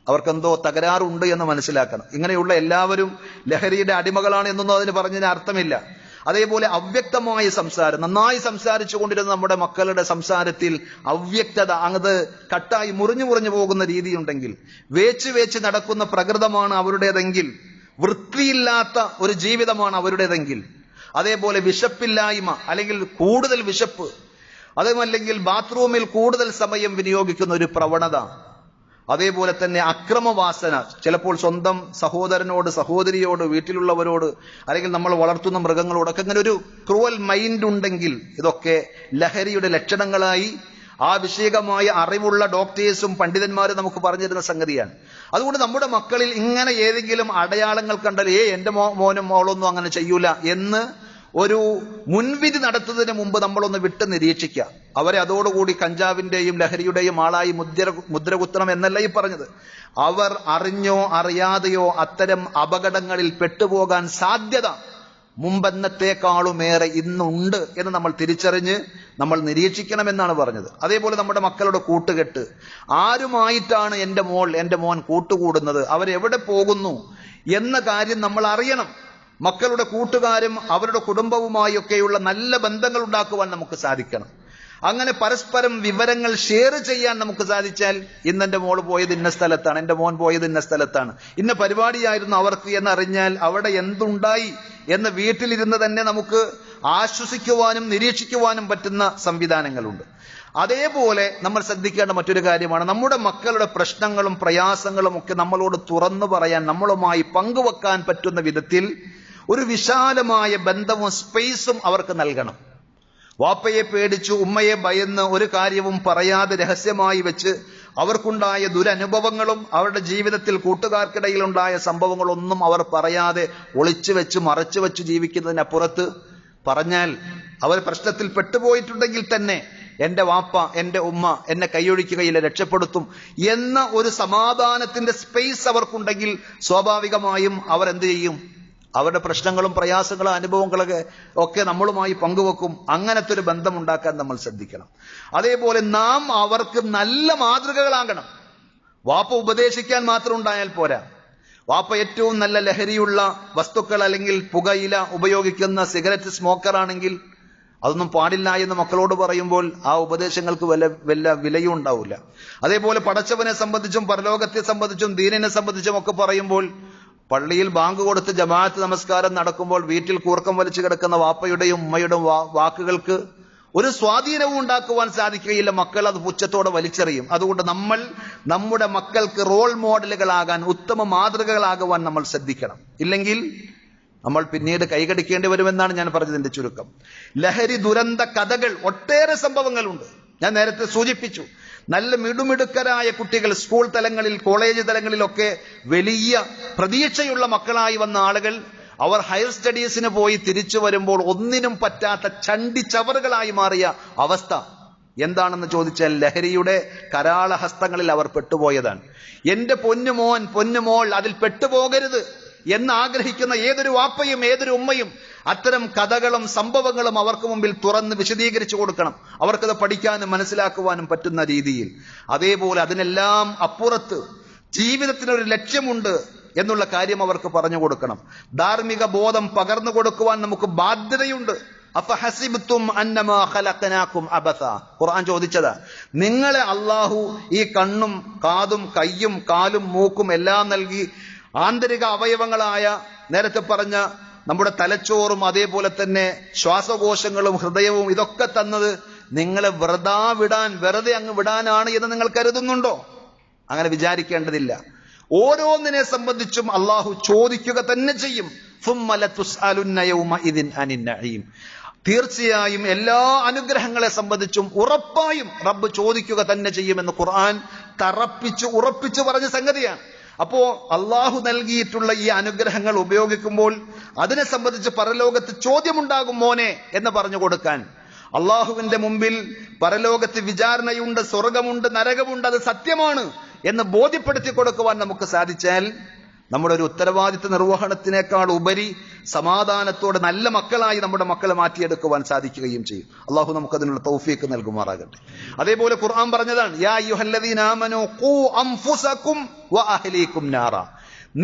അവർക്കെന്തോ തകരാറുണ്ട് എന്ന് മനസ്സിലാക്കണം. ഇങ്ങനെയുള്ള എല്ലാവരും ലഹരിയുടെ അടിമകളാണ് എന്നൊന്നും അതിന് പറഞ്ഞതിന് അർത്ഥമില്ല. അതേപോലെ അവ്യക്തമായ സംസാരം, നന്നായി സംസാരിച്ചു കൊണ്ടിരുന്ന നമ്മുടെ മക്കളുടെ സംസാരത്തിൽ അവ്യക്തത, അത് കട്ടായി മുറിഞ്ഞു പോകുന്ന രീതിയുണ്ടെങ്കിൽ, വേച്ച് നടക്കുന്ന പ്രകൃതമാണ് അവരുടേതെങ്കിൽ, വൃത്തിയില്ലാത്ത ഒരു ജീവിതമാണ് അവരുടേതെങ്കിൽ, അതേപോലെ വിശപ്പില്ലായ്മ അല്ലെങ്കിൽ കൂടുതൽ വിശപ്പ്, അതുമല്ലെങ്കിൽ ബാത്റൂമിൽ കൂടുതൽ സമയം വിനിയോഗിക്കുന്ന ഒരു പ്രവണത, അതേപോലെ തന്നെ അക്രമവാസന, ചിലപ്പോൾ സ്വന്തം സഹോദരനോട്, സഹോദരിയോട്, വീട്ടിലുള്ളവരോട്, അല്ലെങ്കിൽ നമ്മൾ വളർത്തുന്ന മൃഗങ്ങളോടൊക്കെ ഇങ്ങനെ ഒരു ക്രൂവൽ മൈൻഡ് ഉണ്ടെങ്കിൽ ഇതൊക്കെ ലഹരിയുടെ ലക്ഷണങ്ങളായി ആവശ്യകമായ അറിവുള്ള ഡോക്ടേഴ്സും പണ്ഡിതന്മാരും നമുക്ക് പറഞ്ഞു തരുന്ന സംഗതിയാണ്. അതുകൊണ്ട് നമ്മുടെ മക്കളിൽ ഇങ്ങനെ ഏതെങ്കിലും അടയാളങ്ങൾ കണ്ടാൽ എന്റെ മോനും മോളൊന്നും അങ്ങനെ ചെയ്യൂല എന്ന് ഒരു മുൻവിധി നടത്തുന്നതിന് മുമ്പ് നമ്മളൊന്ന് വിട്ട് നിരീക്ഷിക്കുക. അവരെ അതോടുകൂടി കഞ്ചാവിന്റെയും ലഹരിയുടെയും ആളായി മുദ്ര കുത്തണം എന്നല്ല ഈ പറഞ്ഞത്. അവർ അറിഞ്ഞോ അറിയാതെയോ അത്തരം അപകടങ്ങളിൽ പെട്ടുപോകാൻ സാധ്യത മുമ്പെന്നത്തേക്കാളുമേറെ ഇന്നുണ്ട് എന്ന് നമ്മൾ തിരിച്ചറിഞ്ഞ് നമ്മൾ നിരീക്ഷിക്കണമെന്നാണ് പറഞ്ഞത്. അതേപോലെ നമ്മുടെ മക്കളുടെ കൂട്ടുകെട്ട്, ആരുമായിട്ടാണ് എൻ്റെ മോൻ കൂട്ടുകൂടുന്നത്, അവരെവിടെ പോകുന്നു എന്ന കാര്യം നമ്മൾ അറിയണം. മക്കളുടെ കൂട്ടുകാരും അവരുടെ കുടുംബവുമായൊക്കെയുള്ള നല്ല ബന്ധങ്ങൾ ഉണ്ടാക്കുവാൻ നമുക്ക് സാധിക്കണം. അങ്ങനെ പരസ്പരം വിവരങ്ങൾ ഷെയർ ചെയ്യാൻ നമുക്ക് സാധിച്ചാൽ, ഇന്ന് എൻ്റെ മോള് പോയത് ഇന്ന സ്ഥലത്താണ്, എൻ്റെ മോൻ പോയത് ഇന്ന സ്ഥലത്താണ്, ഇന്ന പരിപാടിയായിരുന്നു അവർക്ക് എന്നറിഞ്ഞാൽ അവിടെ എന്തുണ്ടായി എന്ന് വീട്ടിലിരുന്ന് തന്നെ നമുക്ക് ആശ്വസിക്കുവാനും നിരീക്ഷിക്കുവാനും പറ്റുന്ന സംവിധാനങ്ങളുണ്ട്. അതേപോലെ നമ്മൾ ശ്രദ്ധിക്കേണ്ട മറ്റൊരു കാര്യമാണ്, നമ്മുടെ മക്കളുടെ പ്രശ്നങ്ങളും പ്രയാസങ്ങളും ഒക്കെ നമ്മളോട് തുറന്നു പറയാൻ, നമ്മളുമായി പങ്കുവെക്കാൻ പറ്റുന്ന വിധത്തിൽ ഒരു വിശാലമായ ബന്ധവും സ്പേസും അവർക്ക് നൽകണം. വാപ്പയെ പേടിച്ചു, ഉമ്മയെ ഭയന്ന് ഒരു കാര്യവും പറയാതെ രഹസ്യമായി വെച്ച് അവർക്കുണ്ടായ ദുരനുഭവങ്ങളും അവരുടെ ജീവിതത്തിൽ കൂട്ടുകാർക്കിടയിലുണ്ടായ സംഭവങ്ങളൊന്നും അവർ പറയാതെ ഒളിച്ചു വെച്ച് മറച്ചു വെച്ച് ജീവിക്കുന്നതിനപ്പുറത്ത് പറഞ്ഞാൽ, അവർ പ്രശ്നത്തിൽ പെട്ടുപോയിട്ടുണ്ടെങ്കിൽ തന്നെ എന്റെ വാപ്പ എന്റെ ഉമ്മ എന്നെ കൈയൊഴിക്കുകയില്ല, രക്ഷപ്പെടുത്തും എന്ന ഒരു സമാധാനത്തിന്റെ സ്പേസ് അവർക്കുണ്ടെങ്കിൽ സ്വാഭാവികമായും അവർ എന്ത് ചെയ്യും? അവരുടെ പ്രശ്നങ്ങളും പ്രയാസങ്ങളും അനുഭവങ്ങളൊക്കെ ഒക്കെ നമ്മളുമായി പങ്കുവെക്കും. അങ്ങനത്തെ ഒരു ബന്ധം ഉണ്ടാക്കാൻ നമ്മൾ ശ്രദ്ധിക്കണം. അതേപോലെ നാം അവർക്ക് നല്ല മാതൃകകളാകണം. വാപ്പ ഉപദേശിക്കാൻ മാത്രം ഉണ്ടായാൽ പോരാ. വാപ്പ ഏറ്റവും നല്ല ലഹരിയുള്ള വസ്തുക്കൾ അല്ലെങ്കിൽ പുകയില ഉപയോഗിക്കുന്ന സിഗരറ്റ് സ്മോക്കർ ആണെങ്കിൽ അതൊന്നും പാടില്ല എന്ന് മക്കളോട് പറയുമ്പോൾ ആ ഉപദേശങ്ങൾക്ക് വല്ല വിലയും ഉണ്ടാവില്ല. അതേപോലെ പടച്ചവനെ സംബന്ധിച്ചും പരലോകത്തെ സംബന്ധിച്ചും ദീനിനെ സംബന്ധിച്ചും ഒക്കെ പറയുമ്പോൾ, പള്ളിയിൽ ബാങ്ക് കൊടുത്ത് ജമാഅത്ത് നമസ്കാരം നടക്കുമ്പോൾ വീട്ടിൽ കൂർക്കം വലിച്ചു കിടക്കുന്ന വാപ്പയുടെയും ഉമ്മയുടെയും വാക്കുകൾക്ക് ഒരു സ്വാധീനവും ഉണ്ടാക്കുവാൻ സാധിക്കുകയില്ല. മക്കൾ അത് പുച്ഛത്തോടെ വലിച്ചെറിയും. അതുകൊണ്ട് നമ്മൾ നമ്മുടെ മക്കൾക്ക് റോൾ മോഡലുകളാകാൻ, ഉത്തമ മാതൃകകളാകുവാൻ നമ്മൾ ശ്രദ്ധിക്കണം. ഇല്ലെങ്കിൽ നമ്മൾ പിന്നീട് കൈകടിക്കേണ്ടി വരുമെന്നാണ് ഞാൻ പറഞ്ഞതിന്റെ ചുരുക്കം. ലഹരി ദുരന്ത കഥകൾ ഒട്ടേറെ സംഭവങ്ങളുണ്ട്. ഞാൻ നേരത്തെ സൂചിപ്പിച്ചു, നല്ല മിടുമിടുക്കരായ കുട്ടികൾ സ്കൂൾ തലങ്ങളിൽ, കോളേജ് തലങ്ങളിലൊക്കെ വലിയ പ്രതീക്ഷയുള്ള മക്കളായി വന്ന ആളുകൾ അവർ ഹയർ സ്റ്റഡീസിന് പോയി തിരിച്ചു വരുമ്പോൾ ഒന്നിനും പറ്റാത്ത ചണ്ടി ചവറുകളായി മാറിയ അവസ്ഥ എന്താണെന്ന് ചോദിച്ചാൽ ലഹരിയുടെ കരാളഹസ്തങ്ങളിൽ അവർ പെട്ടുപോയതാണ്. എന്റെ പൊന്നുമോൻ, പൊന്നുമോൾ അതിൽ പെട്ടുപോകരുത് എന്ന് ആഗ്രഹിക്കുന്ന ഏതൊരു വാപ്പയും ഏതൊരു ഉമ്മയും അത്തരം കഥകളും സംഭവങ്ങളും അവർക്ക് മുമ്പിൽ തുറന്ന് വിശദീകരിച്ചു കൊടുക്കണം, അവർക്കത് പഠിക്കാനും മനസ്സിലാക്കുവാനും പറ്റുന്ന രീതിയിൽ. അതേപോലെ അതിനെല്ലാം അപ്പുറത്ത് ജീവിതത്തിനൊരു ലക്ഷ്യമുണ്ട് എന്നുള്ള കാര്യം അവർക്ക് പറഞ്ഞു കൊടുക്കണം. ധാർമ്മിക ബോധം പകർന്നു കൊടുക്കുവാൻ നമുക്ക് ബാധ്യതയുണ്ട്. അഫഹസിബ്തും അന്നമാ ഖലഖനാകും അബസ, ഖുർആൻ ചോദിച്ചതാ, നിങ്ങളെ അല്ലാഹു ഈ കണ്ണും കാതും കയ്യും കാലും മൂക്കും എല്ലാം നൽകി ആന്തരിക അവയവങ്ങളായ നേരത്തെ പറഞ്ഞ നമ്മുടെ തലച്ചോറും അതേപോലെ തന്നെ ശ്വാസകോശങ്ങളും ഹൃദയവും ഇതൊക്കെ തന്നത് നിങ്ങളെ വെറുതെ അങ്ങ് വിടാനാണ് എന്ന് നിങ്ങൾ കരുതുന്നുണ്ടോ? അങ്ങനെ വിചാരിക്കേണ്ടതില്ല. ഓരോന്നിനെ സംബന്ധിച്ചും അള്ളാഹു ചോദിക്കുക തന്നെ ചെയ്യും. തീർച്ചയായും എല്ലാ അനുഗ്രഹങ്ങളെ സംബന്ധിച്ചും ഉറപ്പായും റബ്ബ് ചോദിക്കുക തന്നെ ചെയ്യുമെന്ന് ഖുർആൻ ഉറപ്പിച്ചു പറഞ്ഞ സംഗതിയാണ്. അപ്പോ അള്ളാഹു നൽകിയിട്ടുള്ള ഈ അനുഗ്രഹങ്ങൾ ഉപയോഗിക്കുമ്പോൾ അതിനെ സംബന്ധിച്ച് പരലോകത്ത് ചോദ്യമുണ്ടാകും മോനെ എന്ന് പറഞ്ഞു കൊടുക്കാൻ, അള്ളാഹുവിന്റെ മുമ്പിൽ പരലോകത്ത് വിചാരണയുണ്ട്, സ്വർഗമുണ്ട്, നരകമുണ്ട്, അത് സത്യമാണ് എന്ന് ബോധ്യപ്പെടുത്തി കൊടുക്കുവാൻ നമുക്ക് സാധിച്ചാൽ നമ്മുടെ ഒരു ഉത്തരവാദിത്വ നിർവഹണത്തിനേക്കാൾ ഉപരി സമാധാനത്തോടെ നല്ല മക്കളായി നമ്മുടെ മക്കളെ മാറ്റിയെടുക്കുവാൻ സാധിക്കുകയും ചെയ്യും. അള്ളാഹു നമുക്ക് അതിനുള്ള തൗഫീക്ക് നൽകുമാറാകട്ടെ. അതേപോലെ ഖുർആൻ പറഞ്ഞതാണ്, യാ അയ്യുഹല്ലദീന ആമനൂ ഖൂ അൻഫുസകും വഅഹ്ലീകും നാറ,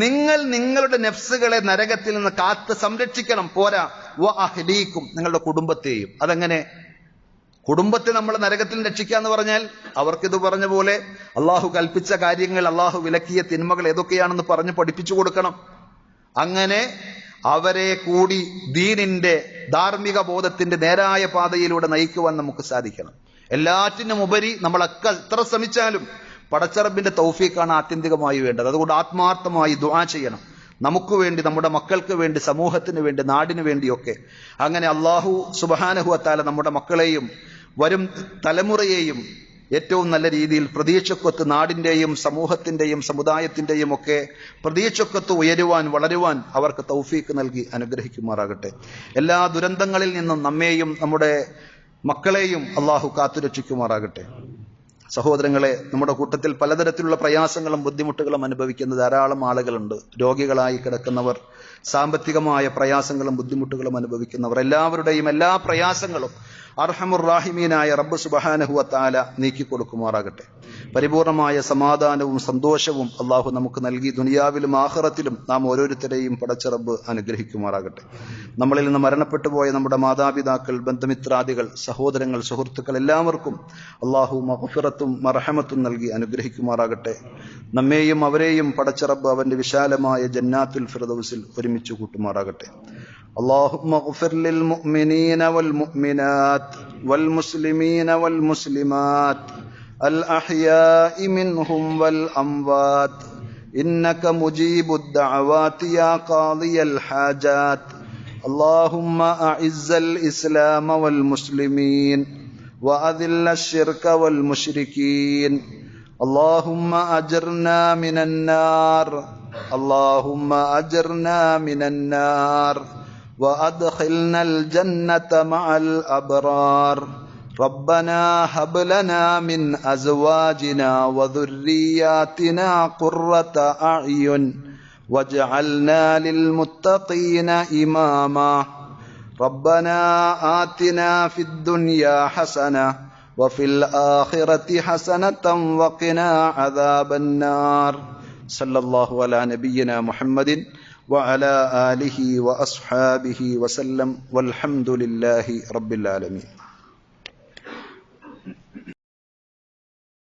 നിങ്ങൾ നിങ്ങളുടെ നഫ്സുകളെ നരകത്തിൽ നിന്ന് കാത്ത് സംരക്ഷിക്കണം. പോരാ, വഅഹ്ലീകും, നിങ്ങളുടെ കുടുംബത്തെയും. അതെങ്ങനെ? കുടുംബത്തെ നമ്മൾ നരകത്തിൽ രക്ഷിക്കുക എന്ന് പറഞ്ഞാൽ അവർക്കിത് പറഞ്ഞ പോലെ അള്ളാഹു കൽപ്പിച്ച കാര്യങ്ങൾ, അള്ളാഹു വിലക്കിയ തിന്മകൾ ഏതൊക്കെയാണെന്ന് പറഞ്ഞ് പഠിപ്പിച്ചു കൊടുക്കണം. അങ്ങനെ അവരെ കൂടി ദീനിന്റെ ധാർമ്മിക ബോധത്തിന്റെ നേരായ പാതയിലൂടെ നയിക്കുവാൻ നമുക്ക് സാധിക്കണം. എല്ലാറ്റിനും ഉപരി നമ്മളൊക്കെ എത്ര ശ്രമിച്ചാലും പടച്ചറബിന്റെ തൗഫീഖാണ് ആത്യന്തികമായി വേണ്ടത്. അതുകൊണ്ട് ആത്മാർത്ഥമായി ദുആ ചെയ്യണം, നമുക്ക് വേണ്ടി, നമ്മുടെ മക്കൾക്ക് വേണ്ടി, സമൂഹത്തിന് വേണ്ടി, നാടിനു വേണ്ടിയൊക്കെ. അങ്ങനെ അള്ളാഹു സുബ്ഹാനഹു വ തആല നമ്മുടെ മക്കളെയും വരും തലമുറയെയും ഏറ്റവും നല്ല രീതിയിൽ പ്രതീക്ഷക്കൊത്ത് നാടിന്റെയും സമൂഹത്തിന്റെയും സമുദായത്തിന്റെയും ഒക്കെ പ്രതീക്ഷക്കൊത്ത് ഉയരുവാൻ, വളരുവാൻ അവർക്ക് തൗഫീക്ക് നൽകി അനുഗ്രഹിക്കുമാറാകട്ടെ. എല്ലാ ദുരന്തങ്ങളിൽ നിന്നും നമ്മെയും നമ്മുടെ മക്കളെയും അള്ളാഹു കാത്തുരക്ഷിക്കുമാറാകട്ടെ. സഹോദരങ്ങളെ, നമ്മുടെ കൂട്ടത്തിൽ പലതരത്തിലുള്ള പ്രയാസങ്ങളും ബുദ്ധിമുട്ടുകളും അനുഭവിക്കുന്ന ധാരാളം ആളുകളുണ്ട്. രോഗികളായി കിടക്കുന്നവർ, സാമ്പത്തികമായ പ്രയാസങ്ങളും ബുദ്ധിമുട്ടുകളും അനുഭവിക്കുന്നവർ, എല്ലാവരുടെയും എല്ലാ പ്രയാസങ്ങളും അർഹമുർ റാഹിമീനായ റബ്ബ് സുബ്ഹാനഹു വ തആല നീക്കി കൊടുക്കുമാറാകട്ടെ. പരിപൂർണമായ സമാധാനവും സന്തോഷവും അള്ളാഹു നമുക്ക് നൽകി ദുനിയാവിലും ആഖിറത്തിലും നാം ഓരോരുത്തരെയും പടച്ച റബ്ബ് അനുഗ്രഹിക്കുമാറാകട്ടെ. നമ്മളിൽ നിന്ന് മരണപ്പെട്ടു പോയ നമ്മുടെ മാതാപിതാക്കൾ, ബന്ധുമിത്രാദികൾ, സഹോദരങ്ങൾ, സുഹൃത്തുക്കൾ എല്ലാവർക്കും അള്ളാഹു മഗ്ഫിറത്തും മർഹമത്തും നൽകി അനുഗ്രഹിക്കുമാറാകട്ടെ. നമ്മെയും അവരെയും പടച്ച റബ്ബ് അവന്റെ വിശാലമായ ജന്നാത്തുൽ ഫിർദൗസിൽ ഒരുമിച്ച് കൂട്ടുമാറാകട്ടെ. اللهم اغفر للمؤمنين والمؤمنات والمسلمين والمسلمات الأحياء منهم والأموات إنك مجيب الدعوات يا قاضي الحاجات. اللهم أعز الإسلام والمسلمين وأذل الشرك والمشركين. اللهم أجرنا من النار، اللهم أجرنا من النار وأدخلنا الجنة مع الأبرار. ربنا هب لنا من أزواجنا وذرياتنا قرة أعين واجعلنا للمتقين إماما. ربنا آتنا في الدنيا حسنة وفي الآخرة حسنة وقنا عذاب النار. صلى الله على نبينا محمد وعلى آله وأصحابه وسلم والحمد لله رب العالمين.